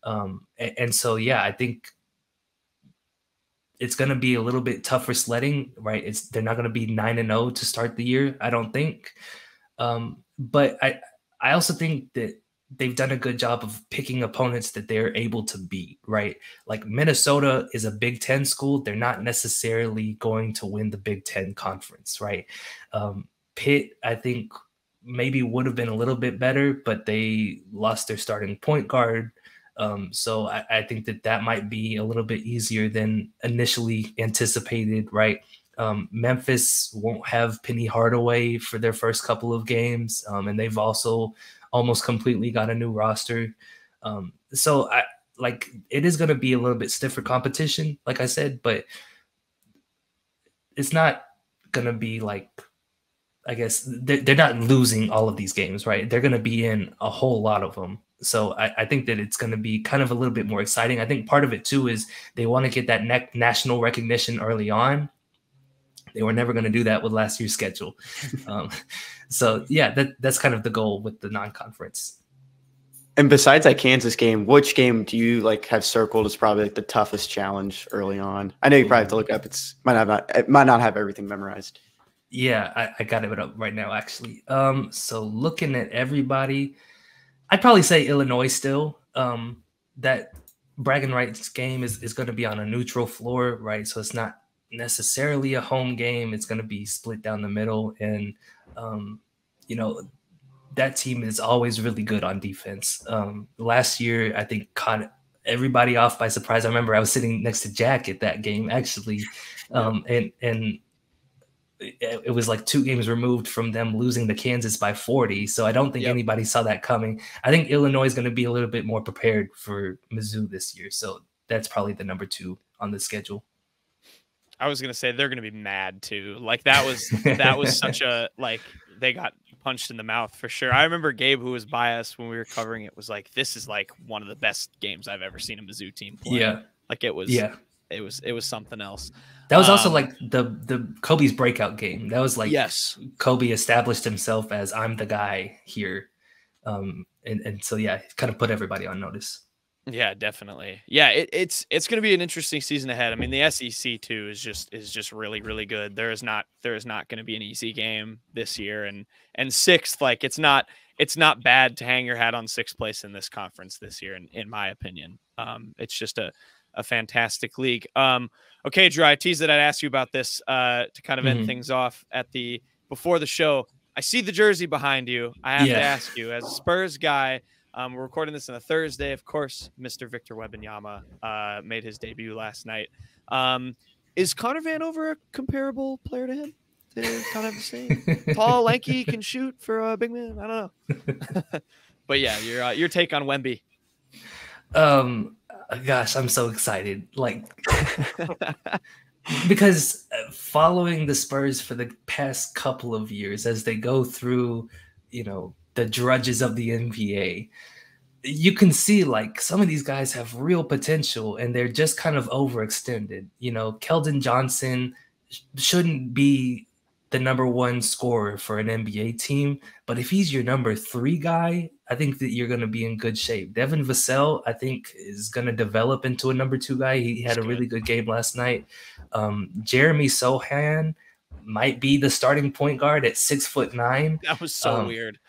And so, yeah, I think it's going to be a little bit tougher sledding, right? They're not going to be 9-0 to start the year, I don't think. But I also think that they've done a good job of picking opponents that they're able to beat, right? Like Minnesota is a Big Ten school. They're not necessarily going to win the Big Ten conference, right? Pitt, I think, maybe would have been a little bit better, but they lost their starting point guard. So I think that might be a little bit easier than initially anticipated, right? Memphis won't have Penny Hardaway for their first couple of games, and they've also almost completely got a new roster. So it is going to be a little bit stiffer competition, like I said, but it's not going to be like, I guess they're not losing all of these games, right? They're going to be in a whole lot of them. So I think that it's going to be kind of a little bit more exciting. I think part of it too is they want to get that national recognition early on. They were never going to do that with last year's schedule. So yeah, that's kind of the goal with the non-conference. And besides that Kansas game, which game do you have circled as probably the toughest challenge early on? I know you probably have to look up. It might not have everything memorized. Yeah, I got it up right now, actually. So looking at everybody, I'd probably say Illinois still. That bragging rights game is going to be on a neutral floor, right? So it's not necessarily a home game. It's going to be split down the middle. And, that team is always really good on defense. Last year, I think caught everybody off by surprise. I remember I was sitting next to Jack at that game, actually. And it was like 2 games removed from them losing to Kansas by 40. So I don't think anybody saw that coming. I think Illinois is going to be a little bit more prepared for Mizzou this year. So that's probably the number 2 on the schedule. I was going to say they're going to be mad too. That was such a, they got punched in the mouth for sure. I remember Gabe, who was by us when we were covering it, was like, this is one of the best games I've ever seen a Mizzou team play. Yeah. It was something else. That was also the Kobe's breakout game. That was yes, Kobe established himself as I'm the guy here. And so, yeah, kind of put everybody on notice. Yeah, definitely. Yeah, it's going to be an interesting season ahead. I mean, the SEC too is just really, really good. There is not going to be an easy game this year, and 6th, it's not bad to hang your hat on 6th place in this conference this year, in my opinion. It's just a fantastic league. Okay, Drew, I teased that I'd ask you about this to kind of end things off before the show. I see the jersey behind you. I have to ask you, as a Spurs guy. We're recording this on a Thursday. Of course, Mr. Victor Wembanyama made his debut last night. Is Connor Vanover a comparable player to him? They're kind of the same. Tall, lanky, can shoot for a big man. I don't know. But yeah, your take on Wemby. Gosh, I'm so excited. Because following the Spurs for the past couple of years as they go through, the drudges of the NBA, you can see some of these guys have real potential and they're just kind of overextended. Keldon Johnson shouldn't be the number 1 scorer for an NBA team, but if he's your number 3 guy, I think that you're going to be in good shape. Devin Vassell, I think, is going to develop into a number 2 guy. He had a really good game last night. Jeremy Sohan might be the starting point guard at 6'9". That was so weird.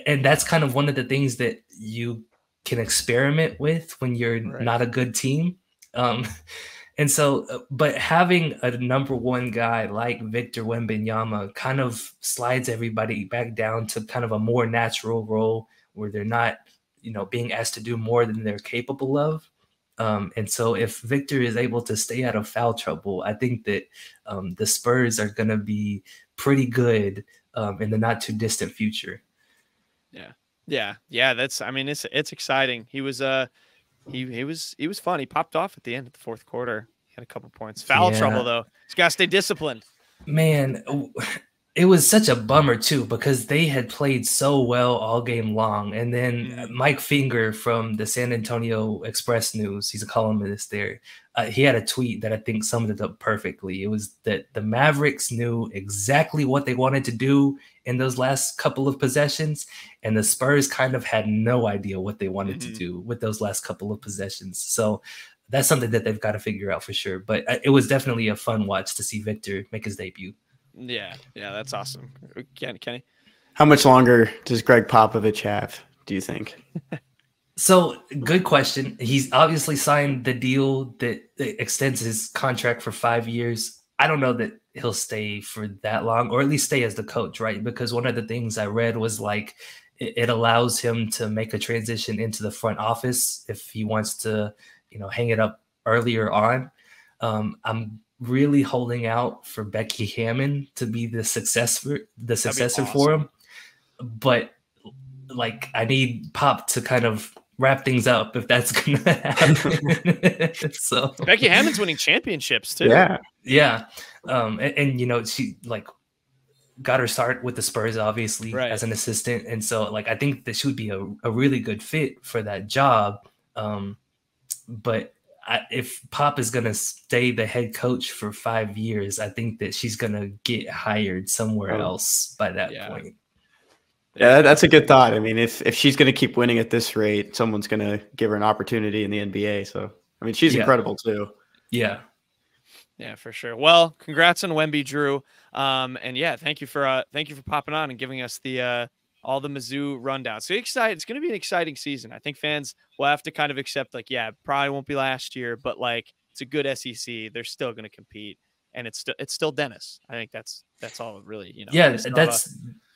And that's kind of one of the things that you can experiment with when you're not a good team. And so, but having a number 1 guy like Victor Wembanyama kind of slides everybody back down to kind of a more natural role where they're not, being asked to do more than they're capable of. And so if Victor is able to stay out of foul trouble, I think that the Spurs are going to be pretty good in the not too distant future. Yeah. It's exciting. He was he was fun. He popped off at the end of the fourth quarter. He had a couple points. Foul trouble though. He's got to stay disciplined. Man, it was such a bummer too, because they had played so well all game long. And then Mike Finger from the San Antonio Express News, he's a columnist there. He had a tweet that I think summed it up perfectly. It was that the Mavericks knew exactly what they wanted to do in those last couple of possessions, and the Spurs kind of had no idea what they wanted to do with those last couple of possessions. So that's something that they've got to figure out for sure. But it was definitely a fun watch to see Victor make his debut. Yeah, that's awesome. Kenny? How much longer does Greg Popovich have, do you think? So, good question. He's obviously signed the deal that extends his contract for 5 years. I don't know that he'll stay for that long, or at least stay as the coach, right? Because one of the things I read was like it allows him to make a transition into the front office if he wants to, hang it up earlier on. I'm really holding out for Becky Hammond to be the successor for him, but like I need Pop to kind of wrap things up if that's gonna happen. So Becky Hammond's winning championships too. Yeah. And she like got her start with the Spurs obviously as an assistant, and so like I think that she would be a really good fit for that job. But if Pop is going to stay the head coach for 5 years, I think that she's going to get hired somewhere else by that point. Yeah, that's a good thought. I mean, if she's going to keep winning at this rate, someone's going to give her an opportunity in the NBA. So, I mean, she's incredible too. Yeah. Yeah, for sure. Well, congrats on Wemby, Drew. And yeah, thank you for popping on and giving us the all the Mizzou rundown. So excited. It's going to be an exciting season. I think fans will have to kind of accept like, yeah, probably won't be last year, but like it's a good SEC. They're still going to compete, and it's still Dennis. I think that's all really, Yeah,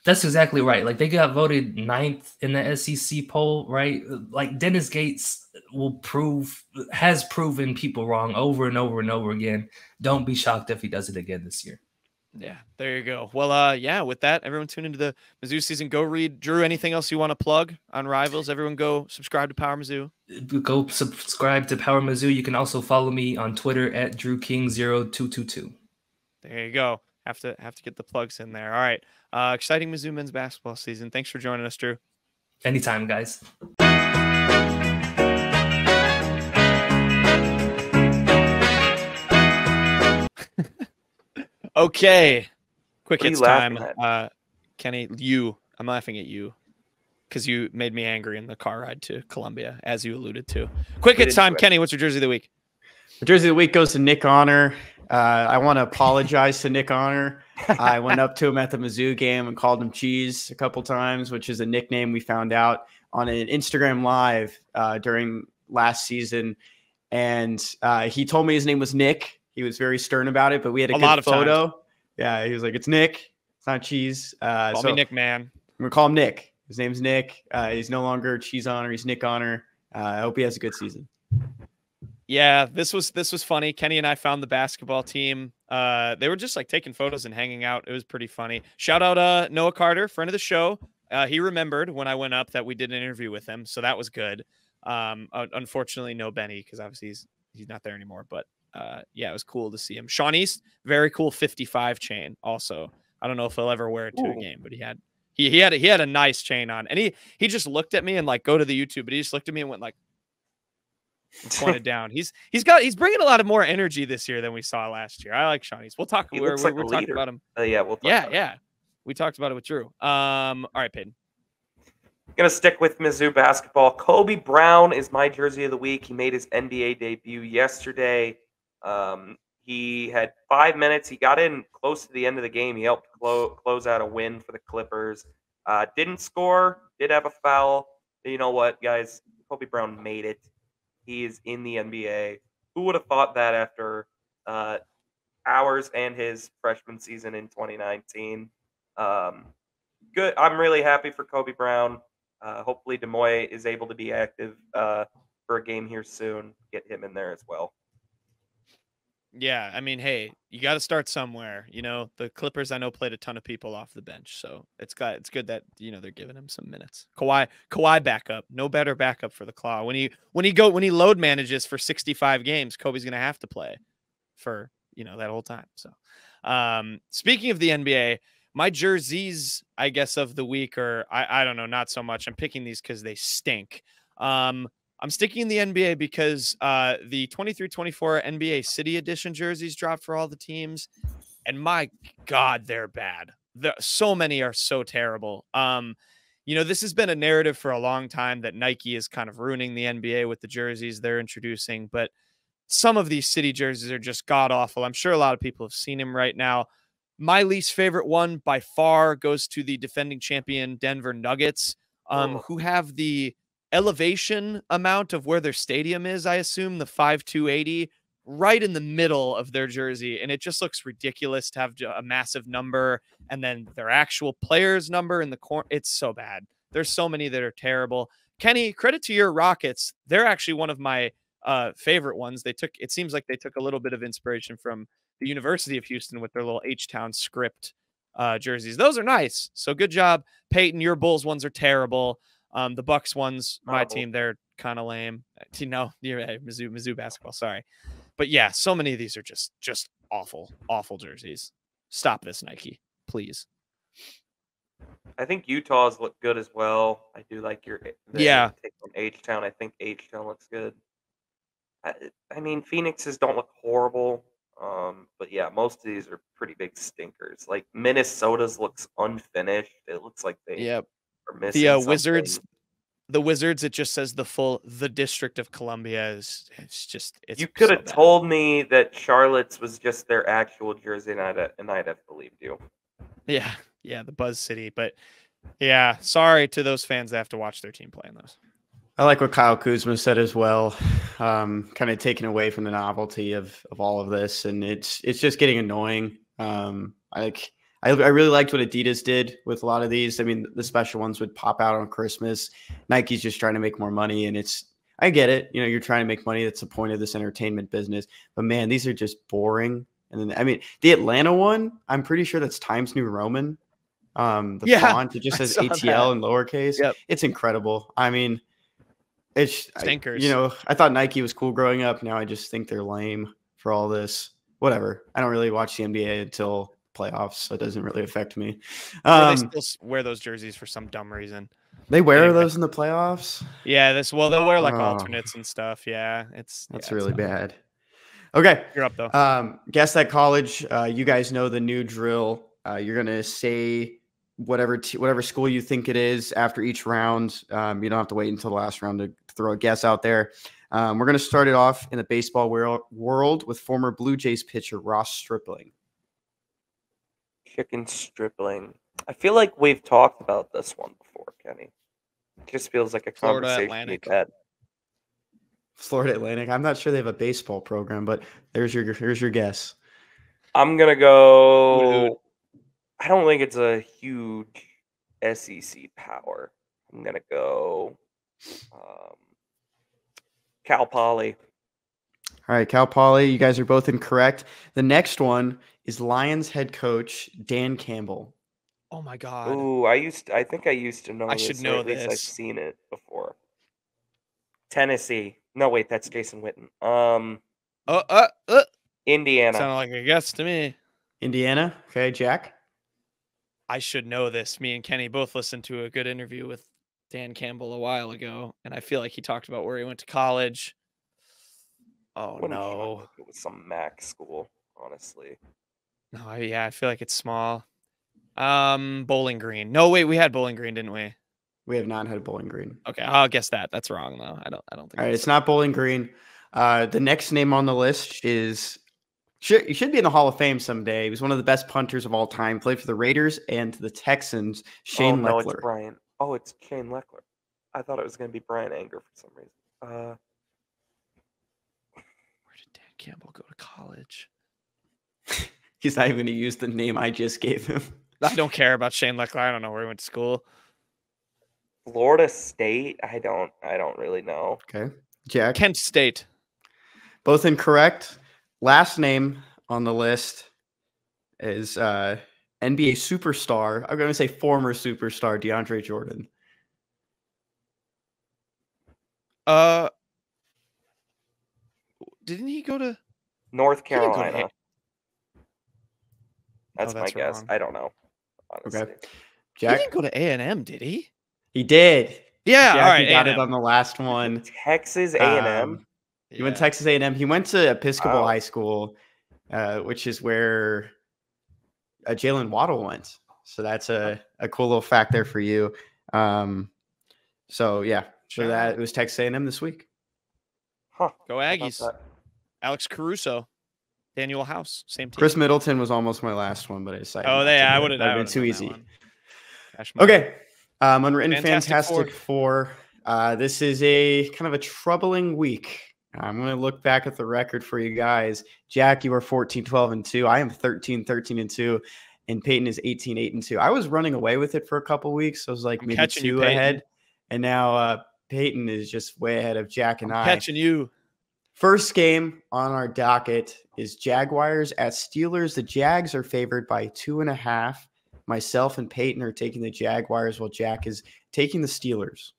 that's exactly right. Like they got voted 9th in the SEC poll, right? Like Dennis Gates has proven people wrong over and over and over again. Don't be shocked if he does it again this year. Yeah, there you go. Well, yeah, with that, everyone tune into the Mizzou season. Go read. Drew, anything else you want to plug on Rivals? Everyone go subscribe to Power Mizzou. Go subscribe to Power Mizzou. You can also follow me on Twitter at DrewKing0222. There you go. Have to get the plugs in there. All right. Exciting Mizzou men's basketball season. Thanks for joining us, Drew. Anytime, guys. Okay. Quick hits time. Kenny, I'm laughing at you because you made me angry in the car ride to Columbia, as you alluded to. Quick hits time. Kenny, what's your jersey of the week? The jersey of the week goes to Nick Honor. I want to apologize to Nick Honor. I went up to him at the Mizzou game and called him Cheese a couple times, which is a nickname we found out on an Instagram Live during last season. And he told me his name was Nick. He was very stern about it, but we had a good photo. Times. Yeah, he was like, it's Nick. It's not Cheese. Call me Nick, man. I'm going to call him Nick. His name's Nick. He's no longer Cheese Honor. He's Nick Honor. I hope he has a good season. Yeah, this was funny. Kenny and I found the basketball team. They were just like taking photos and hanging out. It was pretty funny. Shout out Noah Carter, friend of the show. He remembered when I went up that we did an interview with him, so that was good. Unfortunately, no Benny because obviously he's not there anymore. But yeah, it was cool to see him. Sean East, very cool 55 chain. Also, I don't know if he'll ever wear it to a game, but he had a nice chain on, and he just looked at me and like go to the YouTube, but he just looked at me and went like. Pointed down. He's bringing a lot of more energy this year than we saw last year. I like Shawnee's. We'll talk. We're talking about him. Yeah, we'll talk about we talked about it with Drew. All right, Peyton. Gonna stick with Mizzou basketball. Kobe Brown is my jersey of the week. He made his NBA debut yesterday. He had 5 minutes. He got in close to the end of the game. He helped close out a win for the Clippers. Didn't score. Did have a foul. But you know what, guys? Kobe Brown made it. He is in the NBA. Who would have thought that after ours and his freshman season in 2019? Good. I'm really happy for Kobe Brown. Hopefully Demoy is able to be active for a game here soon. Get him in there as well. Yeah, I mean, hey, you got to start somewhere. The Clippers I know played a ton of people off the bench, so it's good that they're giving him some minutes. Kawhi backup, no better backup for the Claw. When he load manages for 65 games, Kobe's gonna have to play for that whole time. So, speaking of the NBA, my jerseys, I guess, of the week, or I don't know, not so much. I'm picking these because they stink. I'm sticking in the NBA because the 23-24 NBA City Edition jerseys dropped for all the teams, and my God, they're bad. So many are so terrible. This has been a narrative for a long time that Nike is kind of ruining the NBA with the jerseys they're introducing, but some of these City jerseys are just god awful. I'm sure a lot of people have seen them right now. My least favorite one by far goes to the defending champion Denver Nuggets, who have the elevation amount of where their stadium is, I assume, the 5,280, right in the middle of their jersey. And it just looks ridiculous to have a massive number and then their actual player's number in the corner. It's so bad. There's so many that are terrible. Kenny, credit to your Rockets. They're actually one of my favorite ones. It seems like they took a little bit of inspiration from the University of Houston with their little H-Town script jerseys. Those are nice. So good job, Peyton. Your Bulls ones are terrible. The Bucks ones, my team, they're kind of lame. You're right, Mizzou basketball. Sorry, but yeah, so many of these are just awful jerseys. Stop this, Nike, please. I think Utah's look good as well. I do like your take on H-Town. I think H-Town looks good. I mean, Phoenix's don't look horrible, but yeah, most of these are pretty big stinkers. Like Minnesota's looks unfinished. It looks like they are missing the something. Wizards. It just says the District of Columbia is. You could have told me that Charlotte's was just their actual jersey, and I'd have believed you. Yeah, the Buzz City, but yeah, sorry to those fans that have to watch their team play in those. I like what Kyle Kuzma said as well, kind of taken away from the novelty of all of this, and it's just getting annoying. I really liked what Adidas did with a lot of these. I mean, the special ones would pop out on Christmas. Nike's just trying to make more money, and I get it. You're trying to make money. That's the point of this entertainment business. But man, these are just boring. And then, I mean, the Atlanta one, I'm pretty sure that's Times New Roman. The font, it just says ATL in lowercase. Yep. It's incredible. I mean, it's stinkers. I thought Nike was cool growing up. Now I just think they're lame for all this. Whatever. I don't really watch the NBA until playoffs, so it doesn't really affect me. They still wear those jerseys for some dumb reason. They wear those in the playoffs? Yeah, they'll wear like alternates and stuff. Yeah, that's really bad. Okay. You're up though. Guess that college. You guys know the new drill. You're gonna say whatever school you think it is after each round. You don't have to wait until the last round to throw a guess out there. We're going to start it off in the baseball world with former Blue Jays pitcher Ross Stripling. Chicken Stripling. I feel like we've talked about this one before, Kenny. It just feels like a conversation we've had. Florida Atlantic. I'm not sure they have a baseball program, but here's your guess. I'm going to go... I don't think it's a huge SEC power. I'm going to go Cal Poly. All right, Cal Poly. You guys are both incorrect. The next one is Lions head coach Dan Campbell. Oh, my God. Ooh, I think I used to know this. I should know this. I've seen it before. Tennessee. No, wait, that's Jason Witten. Indiana. Sounded like a guess to me. Indiana. Okay, Jack. I should know this. Me and Kenny both listened to a good interview with Dan Campbell a while ago, and I feel like he talked about where he went to college. Oh, no. It was some MAC school, honestly. No, yeah, I feel like it's small. Bowling Green. No, wait, we had Bowling Green, didn't we? We have not had Bowling Green. Okay, I'll guess that. That's wrong though. I don't think. All right, it's not Bowling Green. The next name on the list is he should be in the Hall of Fame someday. He was one of the best punters of all time. Played for the Raiders and the Texans. Shane no, Leckler. It's Brian. Oh, it's Shane Leckler. I thought it was going to be Brian Anger for some reason. Where did Dan Campbell go to college? He's not even going to use the name I just gave him. I don't care about Shane Leckler. I don't know where he went to school. Florida State? I don't really know. Okay. Jack? Kent State. Both incorrect. Last name on the list is NBA superstar. I'm going to say former superstar DeAndre Jordan. Didn't he go to North He didn't go to Carolina? That's my that's guess. wrong. I don't know. Honestly. Okay. He Jack? didn't go to A&M, did he? He did. Yeah, Jack, all right. he got A&M. it on the last one. Texas A&M. He went to Texas A&M. He went to Episcopal Wow. High School, which is where Jalen Waddle went. So that's a cool little fact there for you. So yeah, so that it was Texas A&M this week. Huh. Go How about Aggies. that? Alex Caruso, Daniel House, same team. Chris Middleton was almost my last one, but I decided. Oh, not they. to I do it. would have. That'd been too easy. Cash money. Okay. Unwritten Fantastic Fantastic Four. This is a kind of a troubling week. I'm going to look back at the record for you guys. Jack, you are 14-12-2. I am 13-13-2. And Peyton is 18-8-2. I was running away with it for a couple weeks. So I was like maybe catching you, two Peyton. ahead. And now Peyton is just way ahead of Jack and I'm I. catching you. First game on our docket is Jaguars at Steelers. The Jags are favored by 2.5. Myself and Peyton are taking the Jaguars while Jack is taking the Steelers.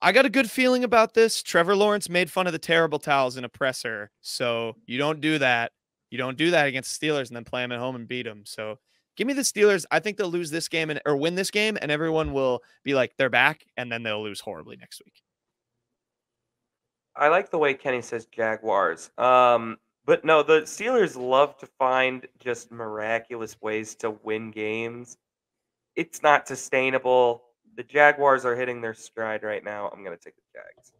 I got a good feeling about this. Trevor Lawrence made fun of the terrible towels in a presser. So you don't do that. You don't do that against Steelers and then play them at home and beat them. So give me the Steelers. I think they'll lose this game or win this game, and everyone will be like, they're back, and then they'll lose horribly next week. I like the way Kenny says Jaguars. But no, the Steelers love to find just miraculous ways to win games. It's not sustainable. The Jaguars are hitting their stride right now. I'm going to take the Jags.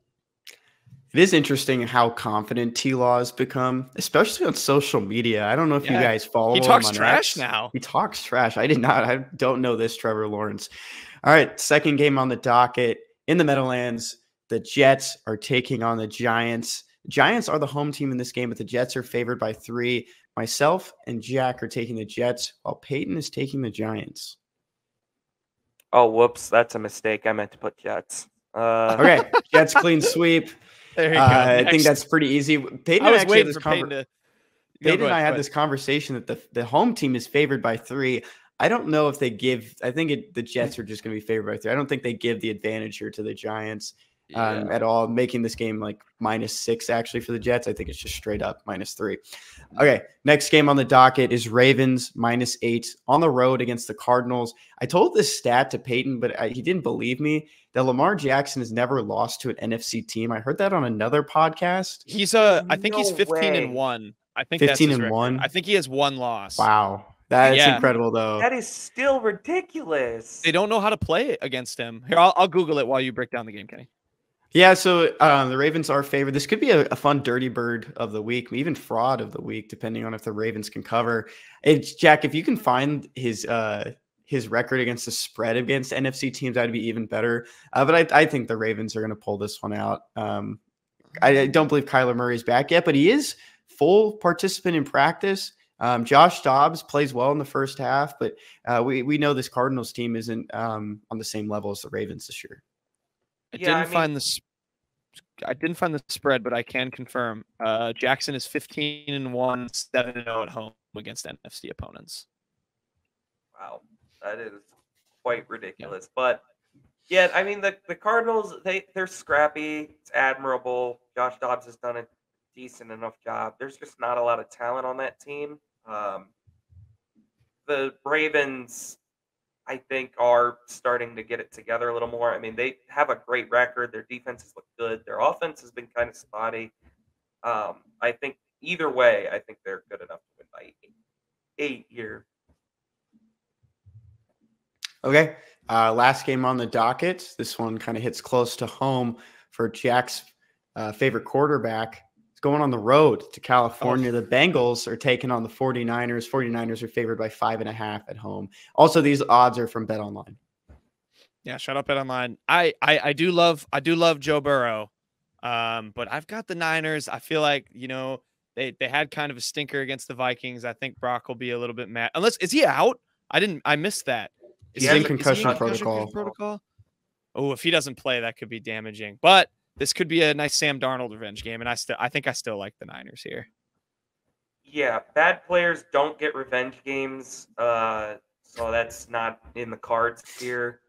It is interesting how confident T-Law has become, especially on social media. I don't know if you guys follow him. He talks on trash X. now. He talks trash. I did not. I don't know this Trevor Lawrence. All right, second game on the docket in the Meadowlands. The Jets are taking on the Giants. Giants are the home team in this game, but the Jets are favored by 3. Myself and Jack are taking the Jets, while Peyton is taking the Giants. Oh, whoops. That's a mistake. I meant to put Jets. Okay, Jets clean sweep. There you go. I think that's pretty easy. Peyton I was actually had waiting this for Peyton to. Peyton and I had this conversation that the home team is favored by 3. I don't know if they give. I think the Jets are just going to be favored by 3. I don't think they give the advantage here to the Giants at all, making this game like -6 actually for the Jets. I think it's just straight up -3. Okay, next game on the docket is Ravens -8 on the road against the Cardinals. I told this stat to Peyton, but he didn't believe me that Lamar Jackson has never lost to an NFC team. I heard that on another podcast. I think he's 15-1. I think 15-1. I think he has 1 loss. Wow. That's incredible, though. That is still ridiculous. They don't know how to play against him. Here, I'll Google it while you break down the game, Kenny. Yeah, so the Ravens are favored. This could be a fun dirty bird of the week, even fraud of the week, depending on if the Ravens can cover. Jack, if you can find his record against the spread against NFC teams, that'd be even better. But I think the Ravens are going to pull this one out. I don't believe Kyler Murray's back yet, but he is full participant in practice. Josh Dobbs plays well in the first half, but we know this Cardinals team isn't on the same level as the Ravens this year. I didn't find the spread, but I can confirm. Jackson is 15-1, 7-0 at home against NFC opponents. Wow, that is quite ridiculous. But yeah, I mean the Cardinals, they're scrappy. It's admirable. Josh Dobbs has done a decent enough job. There's just not a lot of talent on that team. The Ravens, I think, are starting to get it together a little more. I mean, they have a great record. Their defenses look good. Their offense has been kind of spotty. I think either way, I think they're good enough to win by 8 here. Okay. Last game on the docket. This one kind of hits close to home for Jack's favorite quarterback. It's going on the road to California. The Bengals are taking on the 49ers. 49ers are favored by 5.5 at home. Also, these odds are from BetOnline. Yeah, shout out BetOnline. I do love Joe Burrow. But I've got the Niners. I feel like, they had kind of a stinker against the Vikings. I think Brock will be a little bit mad. Is he out? I missed that. He's in concussion protocol. Oh, if he doesn't play, that could be damaging. But this could be a nice Sam Darnold revenge game, and I think I still like the Niners here. Yeah, bad players don't get revenge games, so that's not in the cards here.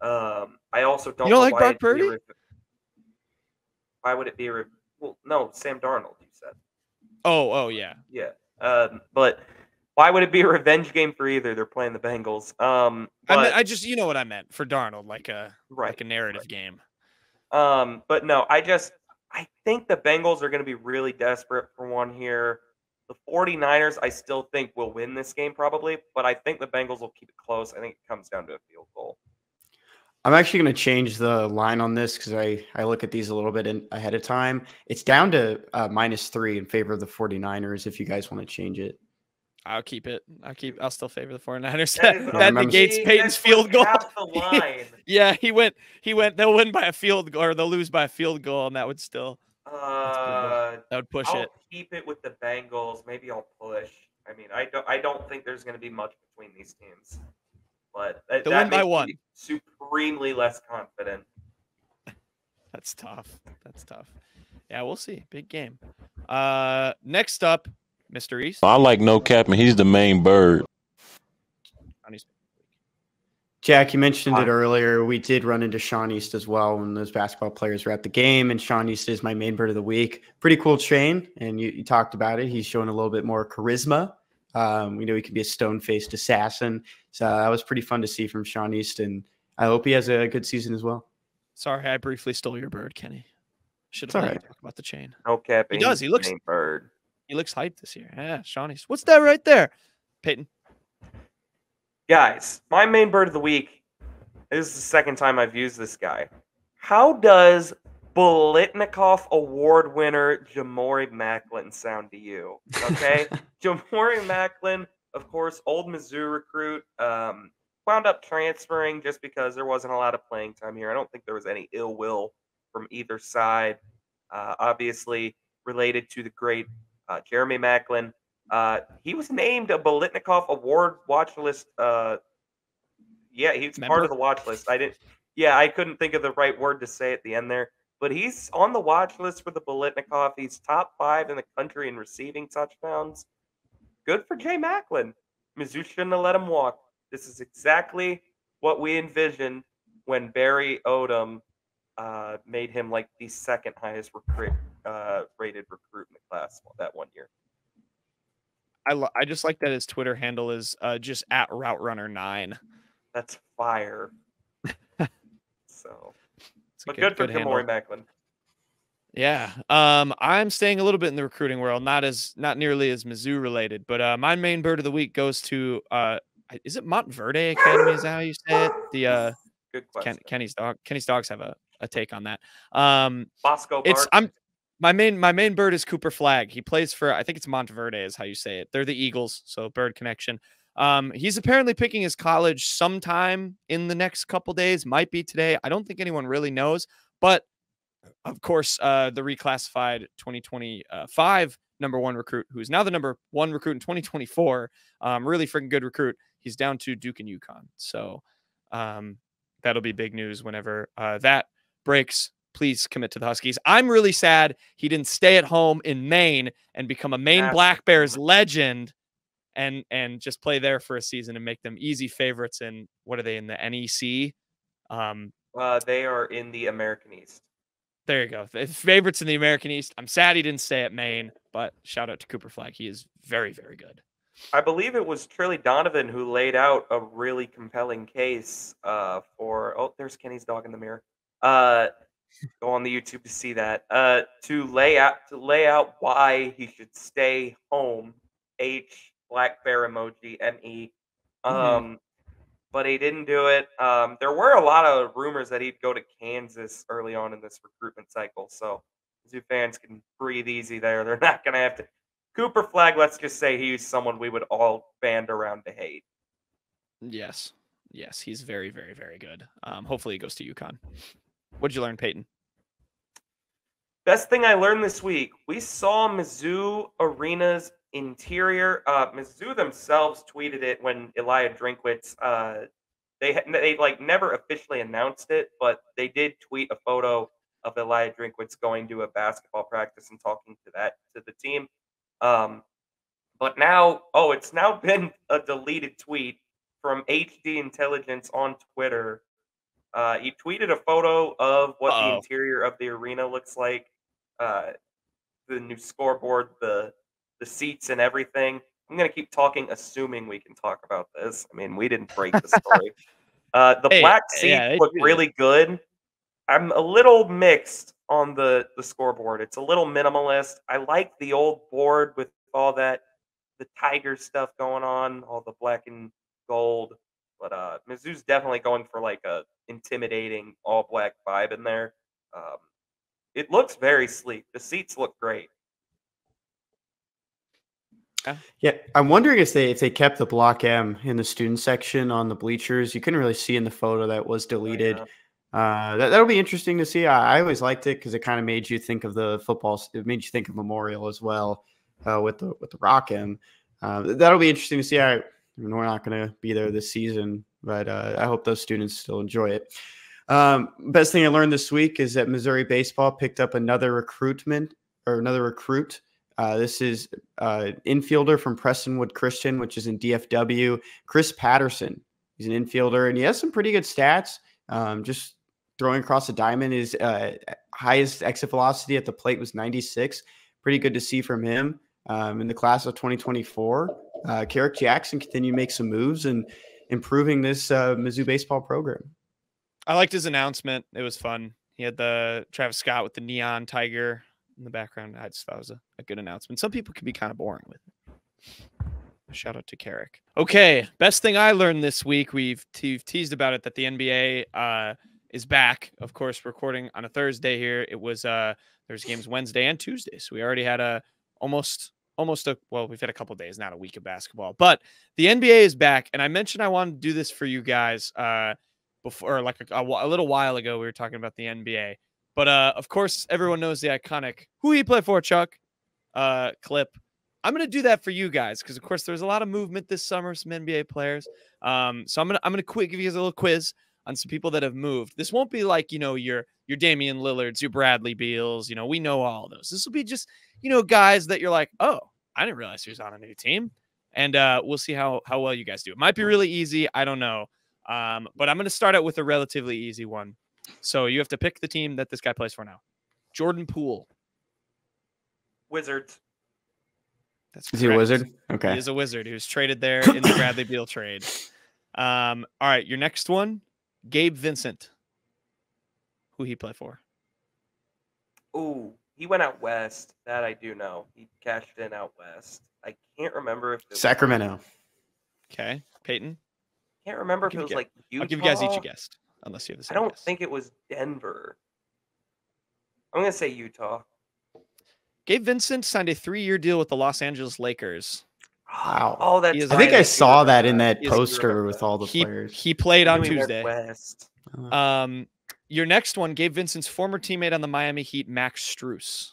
I also don't. You don't like Brock Purdy? Why would it be a well? No, Sam Darnold. You said. Oh yeah. Yeah. But why would it be a revenge game for either? They're playing the Bengals. I just you know what I meant for Darnold, like a narrative game. But no, I think the Bengals are going to be really desperate for one here. The 49ers, I still think will win this game probably, but I think the Bengals will keep it close. I think it comes down to a field goal. I'm actually going to change the line on this because I look at these a little bit ahead of time. It's down to -3 in favor of the 49ers if you guys want to change it. I'll keep it. I'll still favor the 49ers. That negates Peyton's field goal. Half the line. Yeah, he went. They'll win by a field goal or they'll lose by a field goal, and that would still that would push I'll it. Keep it with the Bengals. Maybe I'll push. I mean, I don't think there's going to be much between these teams. But that win by makes one. me supremely less confident. That's tough. Yeah, we'll see. Big game. Next up, Mr. East. I like no cap, and he's the main bird. Jack, you mentioned it earlier. We did run into Sean East as well when those basketball players were at the game, and Sean East is my main bird of the week. Pretty cool chain, and you talked about it. He's showing a little bit more charisma. We know he can be a stone-faced assassin. So that was pretty fun to see from Sean East, and I hope he has a good season as well. Sorry, I briefly stole your bird, Kenny. Should have talked about the chain. No cap. He does. He looks bird. He looks hyped this year. Yeah, Sean East. What's that right there, Peyton? Guys, my main bird of the week. This is the second time I've used this guy. How does Bolitnikoff Award winner Jamori Maclin sound to you? Okay, Jamori Maclin, of course, old Mizzou recruit, wound up transferring just because there wasn't a lot of playing time here. I don't think there was any ill will from either side. Obviously, related to the great Jeremy Maclin. He was named a Bolitnikoff Award watch list. Yeah, he's part of the watch list. I couldn't think of the right word to say at the end there. But he's on the watch list for the Bolitnikoff. He's top 5 in the country in receiving touchdowns. Good for Jay Maclin. Mizzou shouldn't have let him walk. This is exactly what we envisioned when Barry Odom made him like the second highest rated recruit in the class that one year. I just like that his Twitter handle is just at @RouteRunner9. That's fire. So, but good for Jamori Maclin. Yeah. I'm staying a little bit in the recruiting world, not nearly as Mizzou related, but my main bird of the week goes to is it Montverde Academy? Is that how you say it? The good question. Kenny's dogs have a take on that. Bosco Bart. My main bird is Cooper Flagg. He plays for, I think it's Montverde is how you say it. They're the Eagles, so bird connection. He's apparently picking his college sometime in the next couple days. Might be today. I don't think anyone really knows, but of course, the reclassified 2025 number 1 recruit, who is now the number 1 recruit in 2024, really freaking good recruit. He's down to Duke and UConn. So that'll be big news whenever that breaks. Please commit to the Huskies. I'm really sad he didn't stay at home in Maine and become a Maine Black Bears legend and just play there for a season and make them easy favorites in, what are they, in the NEC? They are in the American East. There you go. Favorites in the American East. I'm sad he didn't stay at Maine, but shout out to Cooper Flagg. He is very, very good. I believe it was Trilly Donovan who laid out a really compelling case for. Oh, there's Kenny's dog in the mirror. Go on the YouTube to see that. To lay out why he should stay home. H Black Bear emoji ME. but he didn't do it. There were a lot of rumors that he'd go to Kansas early on in this recruitment cycle, so Mizzou fans can breathe easy there. They're not going to have to. Cooper Flagg, let's just say he's someone we would all band around to hate. Yes. Yes, he's very, very, very good. Hopefully he goes to UConn. What'd you learn, Peyton? Best thing I learned this week, we saw Mizzou Arena's interior. Mizzou themselves tweeted it when Elijah Drinkwitz, they like never officially announced it, but they did tweet a photo of Elijah Drinkwitz going to a basketball practice and talking to the team. But now, it's now been a deleted tweet from HD Intelligence on Twitter. He tweeted a photo of what the interior of the arena looks like, the new scoreboard, the seats and everything. I'm going to keep talking, assuming we can talk about this. I mean, we didn't break the story. Black seats look really good. I'm a little mixed on the scoreboard. It's a little minimalist. I like the old board with all that, the Tiger stuff going on, all the black and gold. But Mizzou's definitely going for like a intimidating all black vibe in there. It looks very sleek. The seats look great. Yeah, I'm wondering if they kept the Block M in the student section on the bleachers. You couldn't really see in the photo that was deleted. That'll be interesting to see. I always liked it because it kind of made you think of the football. It made you think of Memorial as well with the Rock M. That'll be interesting to see. We're not going to be there this season, but I hope those students still enjoy it. Best thing I learned this week is that Missouri baseball picked up another recruit. This is infielder from Prestonwood Christian, which is in DFW. Chris Patterson. He's an infielder, and he has some pretty good stats. Just throwing across the diamond, his highest exit velocity at the plate was 96. Pretty good to see from him. In the class of 2024, Carrick Jackson continued to make some moves and improving this Mizzou baseball program. I liked his announcement. It was fun. He had the Travis Scott with the neon tiger in the background. I just thought it was a good announcement. Some people can be kind of boring with it. Shout out to Carrick. Okay, best thing I learned this week. We've teased about it that the NBA is back. Of course, recording on a Thursday here. It was there's games Wednesday and Tuesday, so we already had we've had a couple days, not a week of basketball. But the NBA is back, and I mentioned I wanted to do this for you guys before, like a little while ago. We were talking about the NBA. But, of course, everyone knows the iconic "Who He Play For" Chuck clip. I'm going to do that for you guys because, of course, there's a lot of movement this summer, some NBA players. So I'm going to give you guys a little quiz on some people that have moved. This won't be like, your Damian Lillards, your Bradley Beals. We know all those. This will be just, guys that you're like, oh, I didn't realize he was on a new team. And we'll see how well you guys do. It might be really easy. I don't know. But I'm going to start out with a relatively easy one. So you have to pick the team that this guy plays for now. Jordan Poole. Wizards. That's correct. Is he a Wizard? Okay. He is a Wizard. He was traded there in the Bradley Beal trade. All right, your next one, Gabe Vincent. Who he play for? Ooh, he went out west. That I do know. He cashed in out west. I can't remember if it was Sacramento. Okay, Peyton. Can't remember if it was like Utah. I'll give you guys each a guess, unless you have the same I don't guess. think it was Denver. I'm going to say Utah. Gabe Vincent signed a 3-year deal with the Los Angeles Lakers. Wow. Oh, that's I think I saw that in that poster with all the players. He played on Tuesday. West. Your next one, Gabe Vincent's former teammate on the Miami Heat, Max Strus.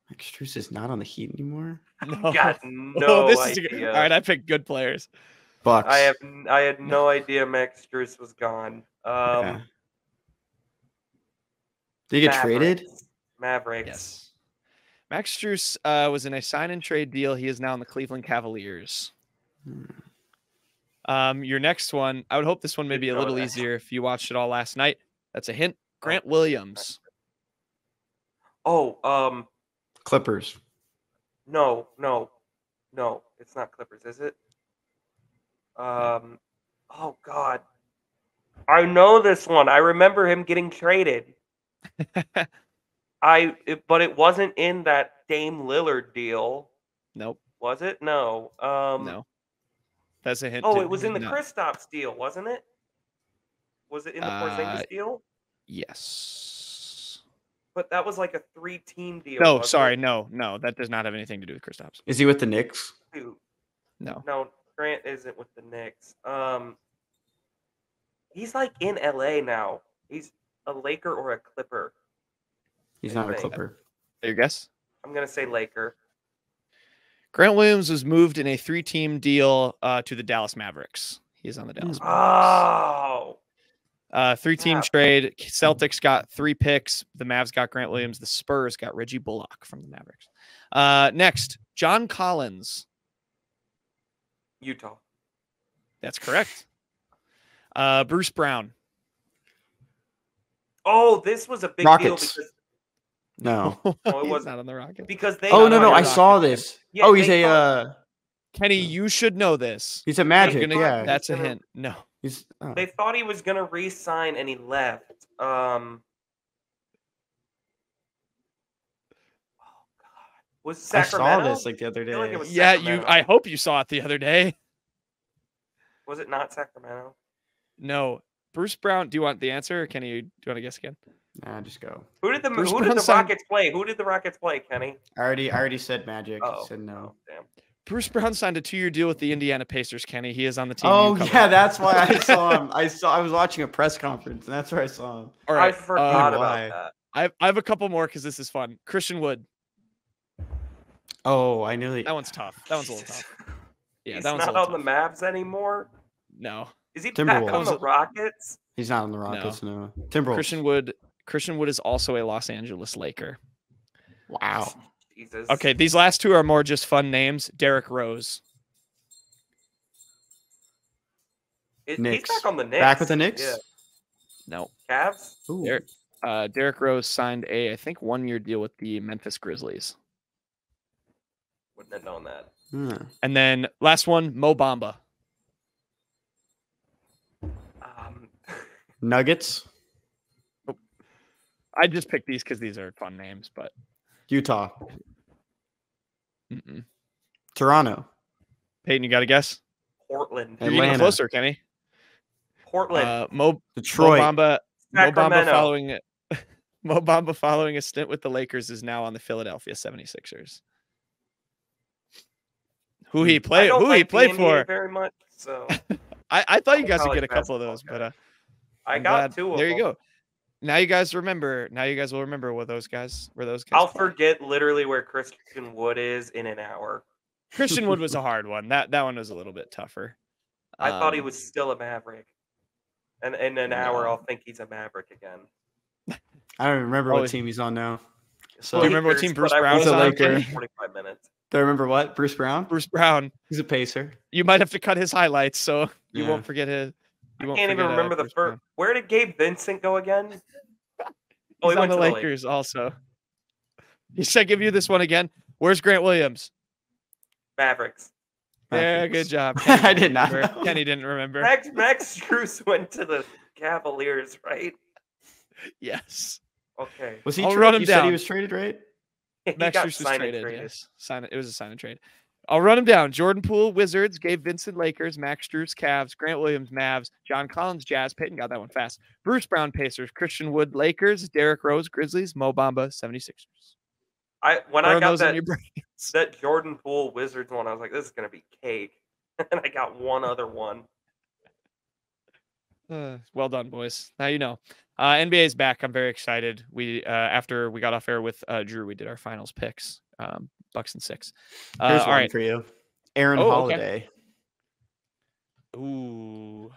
Max Strus is not on the Heat anymore? No. Got no idea. All right, I picked good players. Bucks. I had no idea Max Strus was gone. Did he get traded? Mavericks. Yes. Max Strus was in a sign-and-trade deal. He is now in the Cleveland Cavaliers. Your next one, I would hope this one may be a little easier if you watched it all last night. That's a hint. Grant Williams. Oh, Clippers. No. It's not Clippers, is it? Oh God. I know this one. I remember him getting traded. But it wasn't in that Dame Lillard deal. Nope. Was it? No. No. That's a hint. Oh, to- it was in the no. Kristaps deal, wasn't it? Was it in the Porzingis deal? Yes. But that was like a 3-team deal. No, wasn't sorry, it? no. That does not have anything to do with Kristaps. Is he with the Knicks? Dude, No. no, Grant isn't with the Knicks. He's like in LA now. He's a Laker or a Clipper. He's I not a think. Clipper. Your guess? I'm gonna say Laker. Grant Williams was moved in a 3-team deal to the Dallas Mavericks. He's on the Dallas Mavericks. Oh, 3-team crap. trade. Celtics got 3 picks. The Mavs got Grant Williams. The Spurs got Reggie Bullock from the Mavericks. Next, John Collins. Utah. That's correct. Bruce Brown. Oh, this was a big Rockets. deal because No. it He's was- not on the Rockets. they. Oh no, no, I you're saw Rockets. this. Yeah, Oh, he's they a Kenny, you should know this. he's a Magic. Gonna- Yeah. That's a Gonna- hint. No. He's They thought he was gonna re-sign and he left. Was I Sacramento? saw this like the other feel like day. it was Yeah, Sacramento. I hope you saw it the other day. Was it not Sacramento? No. Bruce Brown, do you want the answer or Kenny, do you want to guess again? Nah, just go. Who did the Bruce Brown signed- Rockets play? Who did the Rockets play, Kenny? I already said Magic. Oh, Said no. Damn. Bruce Brown signed a 2-year deal with the Indiana Pacers, Kenny. He is on the team. Oh you covered. yeah, that's why I saw him. I was watching a press conference, and that's where I saw him. All I right. forgot why? about that. I have a couple more because this is fun. Christian Wood. Oh, I nearly. That one's tough. That one's a little tough. Yeah, He's that one's a not little on tough. the Mavs anymore. No. Is he Timberwolves. back on the Rockets? He's not on the Rockets. No. Timberwolves. Christian Wood is also a Los Angeles Laker. Wow. Jesus. Okay, these last two are more just fun names. Derrick Rose. He's Knicks. back on the Knicks. Back with the Knicks. Yeah. No. Cavs? Ooh. Derrick Rose signed I think 1-year deal with the Memphis Grizzlies. Wouldn't have known that. Hmm. And then last one, Mo Bamba. Nuggets. I just picked these because these are fun names, but Utah. mm-mm. Toronto. Peyton, you got to guess? Portland. You're getting Atlanta. closer, Kenny. Portland. Mo Detroit. Bamba Sacramento. following Mo Bamba following a stint with the Lakers is now on the Philadelphia 76ers. Who he I played don't who he like the played NBA for. very much, so I thought you guys would college get a couple of those, basketball but I I'm got glad. 2 of There them. you go. Now you guys remember. Now you guys will remember what those guys were. Those guys. I'll played. forget literally where Christian Wood is in an hour. Christian Wood was a hard one. That one was a little bit tougher. I thought he Um, was still a Maverick. And in an hour, No. I'll think he's a Maverick again. I don't remember Oh, what team he's on now. So Do you remember what team Bruce Brown was on? on? Laker. 45 minutes. Do I remember what? Bruce Brown? Bruce Brown. He's a Pacer. You might have to cut his highlights, so you Yeah. won't forget his. You I won't can't even forget, remember the Bruce first. Brown. Where did Gabe Vincent go again? Oh, He's he on went the to the Lakers also. He said, "Give you this one again." Where's Grant Williams? Mavericks. Yeah, good job. I did not remember. know. Kenny didn't remember. Max Strus went to the Cavaliers, right? Yes. Okay. Was he I'll traded? run him You said he down. was traded, right? He Max got Strus was signed and traded. Yes. It was a sign and trade. I'll run him down. Jordan Poole, Wizards. Gabe Vincent, Lakers. Max Strus, Cavs. Grant Williams, Mavs. John Collins, Jazz. Peyton got that one fast. Bruce Brown, Pacers. Christian Wood, Lakers. Derrick Rose, Grizzlies. Mo Bamba, 76ers. When I Burn got those in that, your brains. that Jordan Poole Wizards one, I was like, this is going to be cake. And I got one other one. Well done, boys. Now you know. NBA is back. I'm very excited. We after we got off air with Drew, we did our finals picks. Bucks and 6. Here's All one right. for you. Aaron Oh, okay. Holiday. Ooh.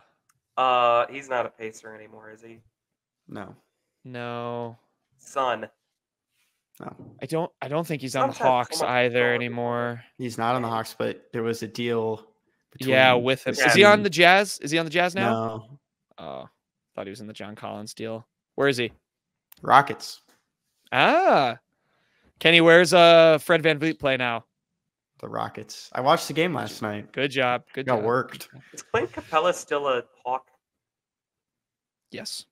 He's not a Pacer anymore, is he? No. No. Son. No. I don't think he's on the Suns have so Hawks much either control anymore. He's not on the Hawks, but there was a deal between Yeah, with him. the Is he on team. the Jazz? Is he on the Jazz now? No. Oh, thought he was in the John Collins deal. Where is he? Rockets. Ah. Kenny, where's Fred VanVleet play now? The Rockets. I watched the game last night. Good job. Good Got job. worked. Is Clint Capella still a Hawk? Yes.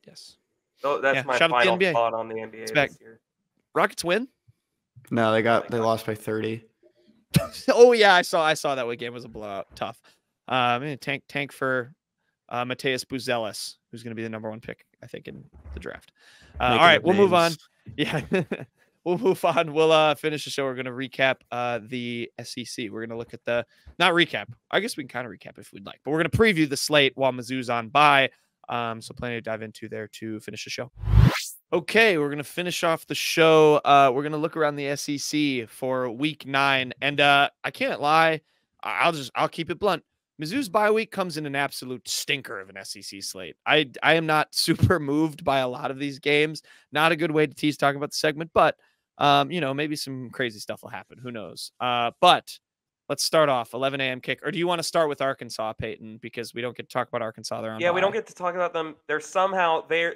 Yes. Oh, that's Yeah, my shout out to the final NBA. thought on the NBA back. this year. Rockets win? No, they lost by 30. Oh yeah, I saw that game was a blowout. Tough. Tank for Mateus Buzelis, who's going to be the number 1 pick, I think, in the draft. All right, we'll move on. Yeah, we'll move on. We'll finish the show. We're going to recap the SEC. We're going to look at not recap. I guess we can kind of recap if we'd like, but we're going to preview the slate while Mizzou's on bye. So plenty to dive into there to finish the show. Okay, we're going to finish off the show. We're going to look around the SEC for week 9. And I can't lie. I'll keep it blunt. Mizzou's bye week comes in an absolute stinker of an SEC slate. I am not super moved by a lot of these games. Not a good way to tease talking about the segment, but maybe some crazy stuff will happen. Who knows? But let's start off 11 a.m. kick. Or do you want to start with Arkansas, Peyton? Because we don't get to talk about Arkansas. They're on bye. We don't get to talk about them. They're somehow their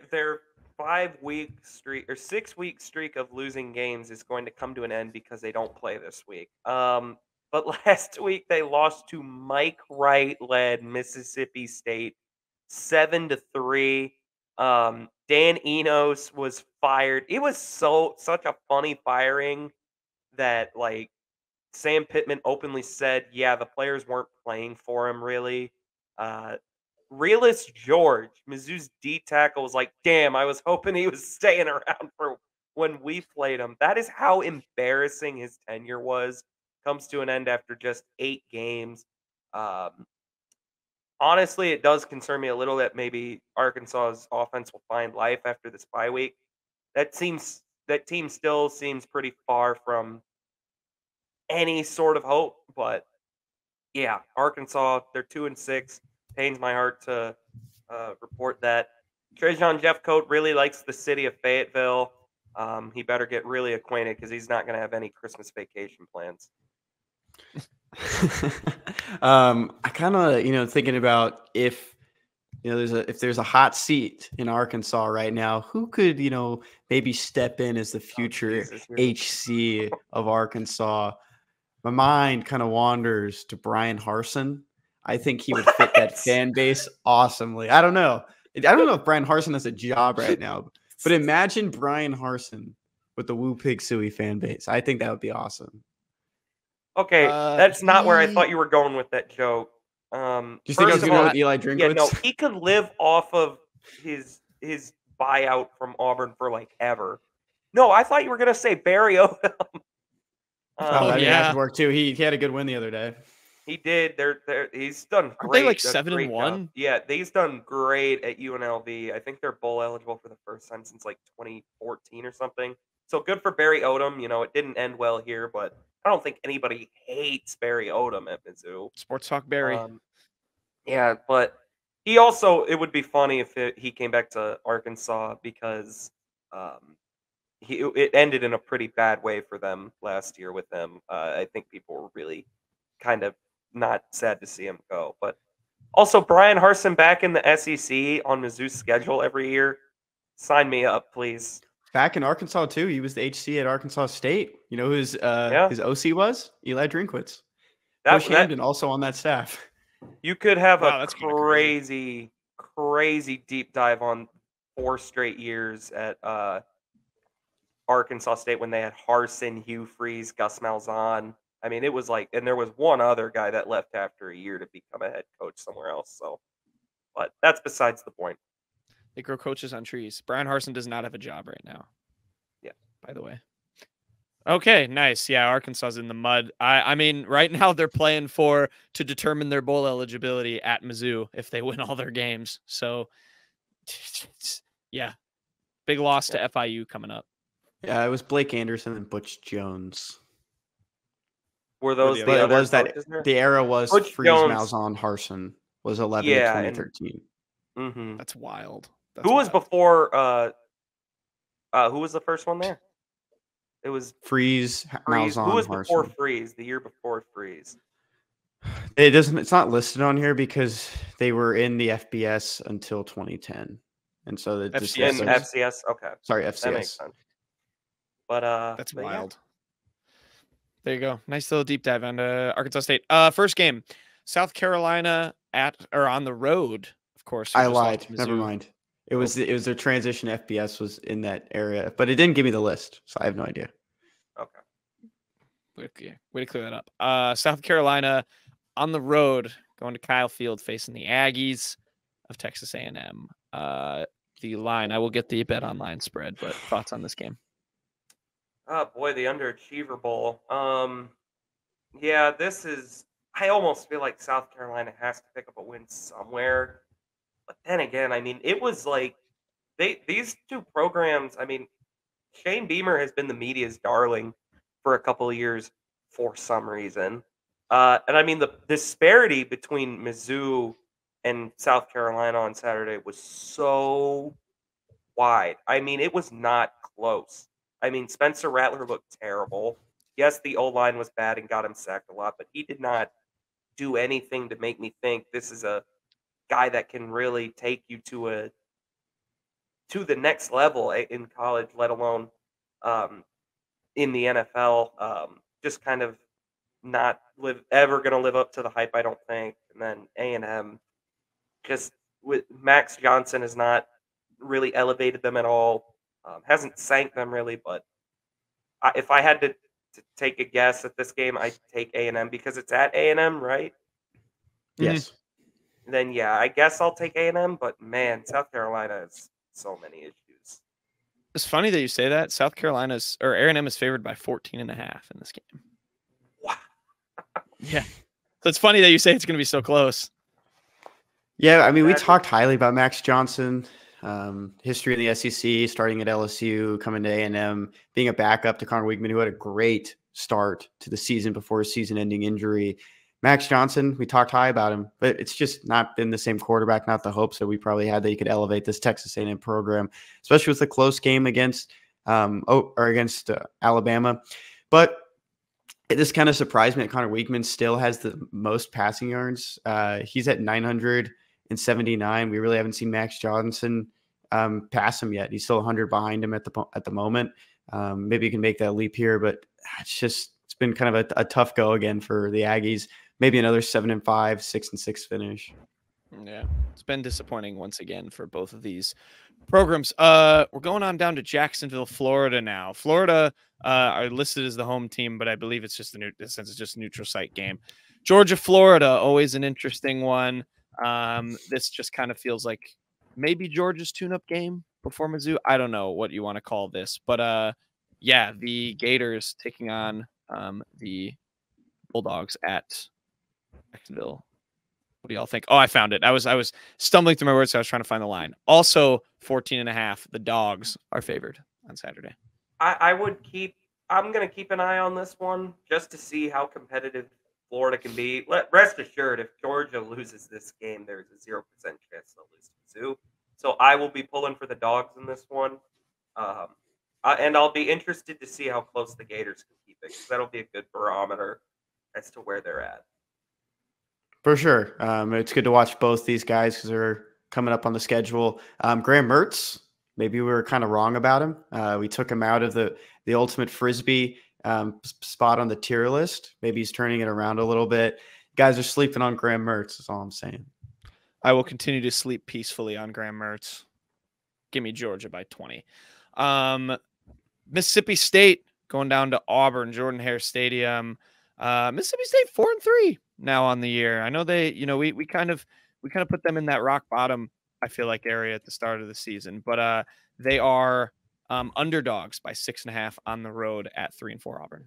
5-week streak or 6-week streak of losing games is going to come to an end because they don't play this week. But last week they lost to Mike Wright led Mississippi State 7-3. Dan Enos was fired. It was such a funny firing that like Sam Pittman openly said, yeah, the players weren't playing for him really. Realist George, Mizzou's D tackle, was like, damn, I was hoping he was staying around for when we played him. That is how embarrassing his tenure was. Comes to an end after just 8 games. Honestly, it does concern me a little that maybe Arkansas's offense will find life after this bye week. That team still seems pretty far from any sort of hope. But yeah, Arkansas, they're 2-6. Pains my heart to report that. Trajan Jeffcoat really likes the city of Fayetteville. He better get really acquainted because he's not going to have any Christmas vacation plans. I kind of, thinking about if there's a hot seat in Arkansas right now, who could, maybe step in as the future HC of Arkansas? My mind kind of wanders to Brian Harsin. I think he would fit that fan base awesomely. I don't know if Brian Harsin has a job right now, but imagine Brian Harsin with the Woo Pig Suey fan base. I think that would be awesome. Okay, that's not where I thought you were going with that joke. Do you think I was going to go with Eli Drinkwitz? Yeah, no, he could live off of his buyout from Auburn for like ever. No, I thought you were going to say Barry Odom. That could work too. He had a good win the other day. He did. He's done great. Aren't they like 7-1? Yeah, he's done great at UNLV. I think they're bowl eligible for the first time since like 2014 or something. So good for Barry Odom. It didn't end well here, but I don't think anybody hates Barry Odom at Mizzou. Sports Talk Barry. Yeah, but he also, it would be funny if he came back to Arkansas because it ended in a pretty bad way for them last year with him. I think people were really kind of not sad to see him go. But also, Brian Harsin back in the SEC on Mizzou's schedule every year. Sign me up, please. Back in Arkansas, too. He was the HC at Arkansas State. You know who his OC was? Eli Drinkwitz. Coach Hamden also on that staff. You could have a crazy deep dive on 4 straight years at Arkansas State when they had Harsin, Hugh Freeze, Gus Malzahn. I mean, it was like, and there was one other guy that left after a year to become a head coach somewhere else. So, but that's besides the point. They grow coaches on trees. Brian Harsin does not have a job right now. Yeah. By the way. Okay, nice. Yeah, Arkansas's in the mud. I mean, right now they're playing to determine their bowl eligibility at Mizzou if they win all their games. So, yeah, big loss to FIU coming up. Yeah, it was Blake Anderson and Butch Jones. Were those the other others? The era was Butch Freeze, Malzahn, Harsin was 11 to 2013. Mm-hmm. That's wild. Who was before? Who was the first one there? It was Freeze. Malzahn, who was Harsin. Before Freeze? The year before Freeze. It's not listed on here because they were in the FBS until 2010, and so it just FCS. Okay, sorry, FCS. That makes sense. But that's wild. Yeah. There you go. Nice little deep dive on Arkansas State. First game, South Carolina on the road. Of course, I lied. Never mind. It was their transition. FBS was in that area, but it didn't give me the list, so I have no idea. Okay. Way to clear that up. South Carolina on the road, going to Kyle Field, facing the Aggies of Texas A&M. The line, I will get the Bet Online spread, but thoughts on this game? Oh boy, the Underachiever Bowl. Yeah, this is. I almost feel like South Carolina has to pick up a win somewhere. But then again, I mean, it was like these two programs. I mean, Shane Beamer has been the media's darling for a couple of years for some reason. And I mean, the disparity between Mizzou and South Carolina on Saturday was so wide. I mean, it was not close. I mean, Spencer Rattler looked terrible. Yes, the O-line was bad and got him sacked a lot, but he did not do anything to make me think this is a guy that can really take you to the next level in college, let alone in the NFL. Just kind of not ever going to live up to the hype, I don't think. And then A&M, just with Max Johnson has not really elevated them at all. Hasn't sank them really, but if I had to take a guess at this game, I'd take A&M because it's at A&M, right? Yes. Then yeah, I guess I'll take A&M. But man, South Carolina has so many issues. It's funny that you say that. South Carolina's or A&M is favored by 14.5 in this game. Wow. Yeah. So it's funny that you say it's going to be so close. Yeah, I mean, we talked highly about Max Johnson, history in the SEC, starting at LSU, coming to A&M, being a backup to Connor Weigman, who had a great start to the season before a season-ending injury. Max Johnson, we talked high about him, but it's just not been the same quarterback, not the hopes that we probably had that he could elevate this Texas A&M program, especially with a close game against Alabama. But this kind of surprised me that Connor Weigman still has the most passing yards. He's at 979. We really haven't seen Max Johnson pass him yet. He's still 100 behind him at the moment. Maybe you can make that leap here, but it's been kind of a tough go again for the Aggies. Maybe another 7-5, 6-6 finish. Yeah, it's been disappointing once again for both of these programs. We're going on down to Jacksonville, Florida now. Florida are listed as the home team, but I believe it's just a neutral site game. Georgia, Florida, always an interesting one. This just kind of feels like maybe Georgia's tune-up game before Mizzou. I don't know what you want to call this, but yeah, the Gators taking on the Bulldogs at Jacksonville. What do y'all think? Oh, I found it. I was stumbling through my words, so I was trying to find the line. Also, 14.5. The Dogs are favored on Saturday. I'm going to keep an eye on this one just to see how competitive Florida can be. Rest assured, if Georgia loses this game, there's a 0% chance they'll lose to Mizzou. So I will be pulling for the Dogs in this one. And I'll be interested to see how close the Gators can keep it, because that'll be a good barometer as to where they're at. For sure. It's good to watch both these guys because they're coming up on the schedule. Graham Mertz, maybe we were kind of wrong about him. We took him out of the ultimate Frisbee spot on the tier list. Maybe he's turning it around a little bit. Guys are sleeping on Graham Mertz. That's all I'm saying. I will continue to sleep peacefully on Graham Mertz. Give me Georgia by 20. Mississippi State going down to Auburn, Jordan-Hare Stadium. Mississippi State 4-3 now on the year. I know they, we kind of put them in that rock bottom, I feel like, area at the start of the season, but they are underdogs by 6.5 on the road at 3-4 Auburn.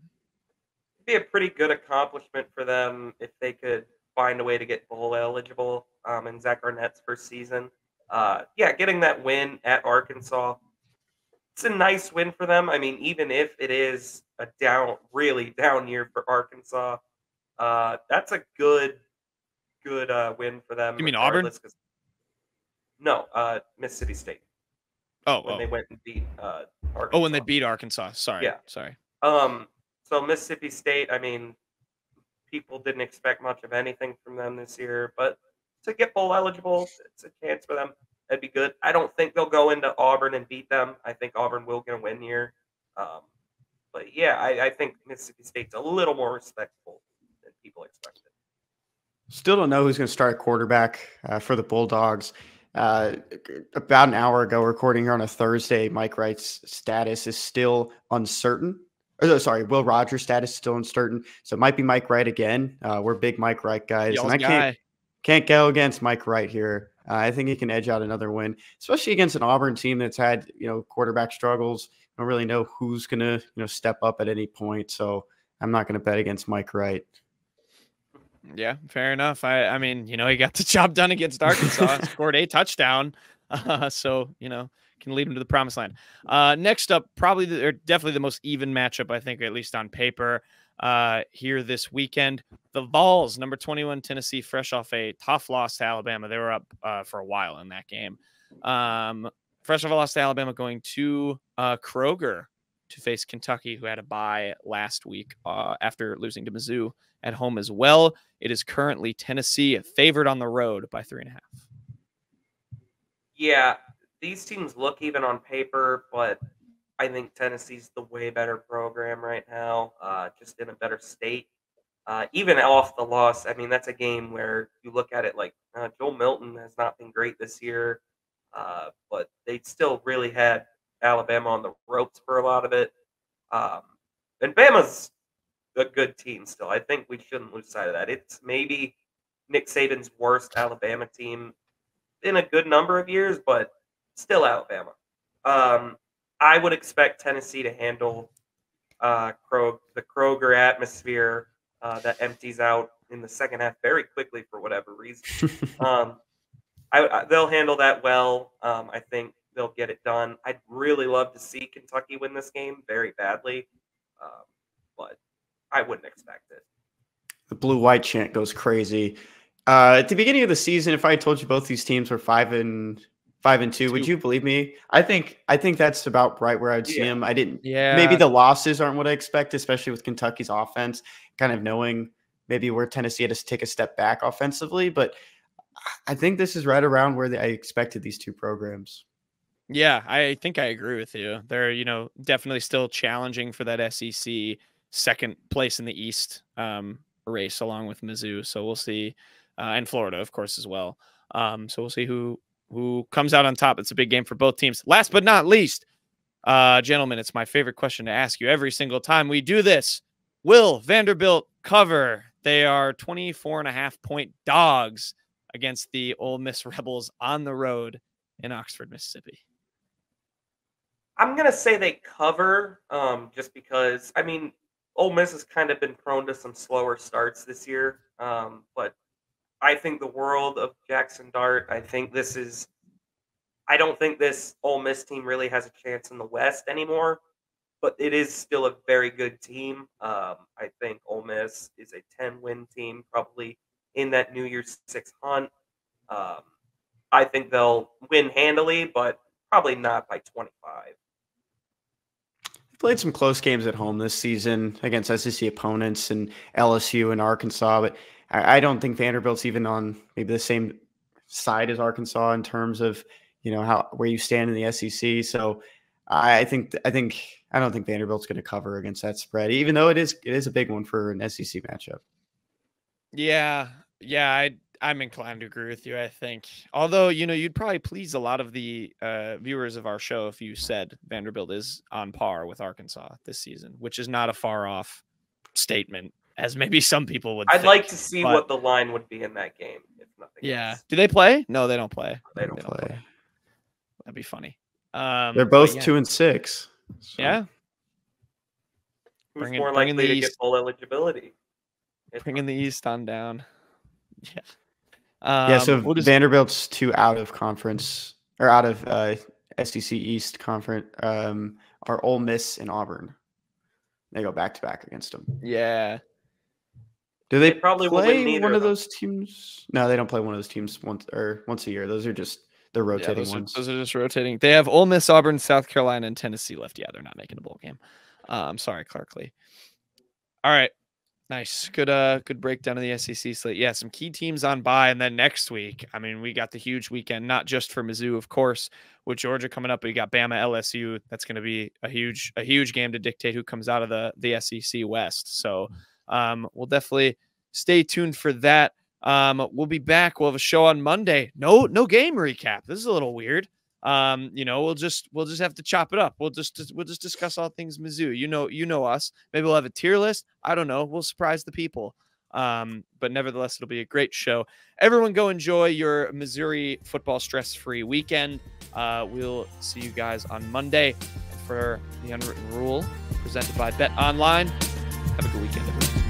It'd be a pretty good accomplishment for them if they could find a way to get bowl eligible in Zach Arnett's first season. Getting that win at Arkansas, it's a nice win for them. I mean, even if it is a really down year for Arkansas, that's a good win for them. You mean Auburn? No, Mississippi State. When they went and beat Arkansas. Oh, when they beat Arkansas. Sorry. Yeah. Sorry. So Mississippi State, I mean, people didn't expect much of anything from them this year, but to get bowl eligible, it's a chance for them. That'd be good. I don't think they'll go into Auburn and beat them. I think Auburn will get a win here. But yeah, I think Mississippi State's a little more respectful than people expected. Still don't know who's going to start quarterback for the Bulldogs. About an hour ago, recording here on a Thursday, Mike Wright's status is still uncertain. Sorry, Will Rogers' status is still uncertain, so it might be Mike Wright again. We're big Mike Wright guys, Y'all's and I guy. can't go against Mike Wright here. I think he can edge out another win, especially against an Auburn team that's had quarterback struggles. I don't really know who's gonna step up at any point, so I'm not gonna bet against Mike Wright. Yeah, fair enough. I mean, he got the job done against Arkansas, scored a touchdown. So, can lead him to the promised land. Next up, definitely the most even matchup, I think, at least on paper, here this weekend. The Vols, number 21 Tennessee, fresh off a tough loss to Alabama. They were up for a while in that game. Fresh off a loss to Alabama, going to Kroger to face Kentucky, who had a bye last week after losing to Mizzou at home as well. It is currently Tennessee favored on the road by 3.5. Yeah, these teams look even on paper, but I think Tennessee's the way better program right now, just in a better state. Even off the loss, I mean, that's a game where you look at it like Joel Milton has not been great this year, but they still really had Alabama on the ropes for a lot of it. And Bama's a good team still. I think we shouldn't lose sight of that. It's maybe Nick Saban's worst Alabama team in a good number of years, but still Alabama. I would expect Tennessee to handle the Kroger atmosphere that empties out in the second half very quickly for whatever reason. They'll handle that well. I think they'll get it done. I'd really love to see Kentucky win this game very badly, but I wouldn't expect it. The blue-white chant goes crazy. At the beginning of the season, if I told you both these teams were 5-2, would you believe me? I think that's about right where I'd see them. I didn't. Yeah. Maybe the losses aren't what I expect, especially with Kentucky's offense, kind of knowing maybe where Tennessee had to take a step back offensively. But I think this is right around where I expected these two programs. Yeah, I think I agree with you. They're, definitely still challenging for that SEC second place in the East race along with Mizzou. So we'll see. And Florida, of course, as well. So we'll see who comes out on top. It's a big game for both teams. Last but not least, gentlemen, it's my favorite question to ask you every single time we do this. Will Vanderbilt cover? They are 24.5-point dogs against the Ole Miss Rebels on the road in Oxford, Mississippi. I'm going to say they cover just because, I mean, Ole Miss has kind of been prone to some slower starts this year. But I think the world of Jackson Dart. I don't think this Ole Miss team really has a chance in the West anymore, but it is still a very good team. I think Ole Miss is a 10-win team, probably in that New Year's Six hunt. I think they'll win handily, but probably not by 25. Played some close games at home this season against SEC opponents and LSU and Arkansas, but I don't think Vanderbilt's even on maybe the same side as Arkansas in terms of where you stand in the SEC. So I don't think Vanderbilt's going to cover against that spread, even though it is a big one for an SEC matchup. Yeah, I'm inclined to agree with you. I think, although you'd probably please a lot of the viewers of our show if you said Vanderbilt is on par with Arkansas this season, which is not a far off statement, as maybe some people would. I'd like to see what the line would be in that game, if nothing else. Do they play? No, they don't play. They don't play. That'd be funny. They're both 2-6. So. Yeah. Who's more likely to get full eligibility? Bringing the East on down. Yeah. So Vanderbilt's two out of conference or out of SEC East conference are Ole Miss and Auburn. They go back to back against them. Yeah. Do they probably play one of those teams? No, they don't play one of those teams once a year. Those are just the rotating ones. Those are just rotating. They have Ole Miss, Auburn, South Carolina, and Tennessee left. Yeah, they're not making a bowl game. I'm sorry, Clark Lee. All right. Nice. Good breakdown of the SEC slate. Yeah, some key teams on bye. And then next week, I mean, we got the huge weekend, not just for Mizzou, of course, with Georgia coming up, but we got Bama, LSU. That's going to be a huge game to dictate who comes out of the SEC West. So we'll definitely stay tuned for that. We'll be back. We'll have a show on Monday. No game recap. This is a little weird. We'll just have to chop it up. We'll just discuss all things Mizzou. You know us. Maybe we'll have a tier list. I don't know. We'll surprise the people. But nevertheless, it'll be a great show. Everyone go enjoy your Missouri football stress-free weekend. We'll see you guys on Monday for the Unwritten Rule presented by Bet Online. Have a good weekend, everyone.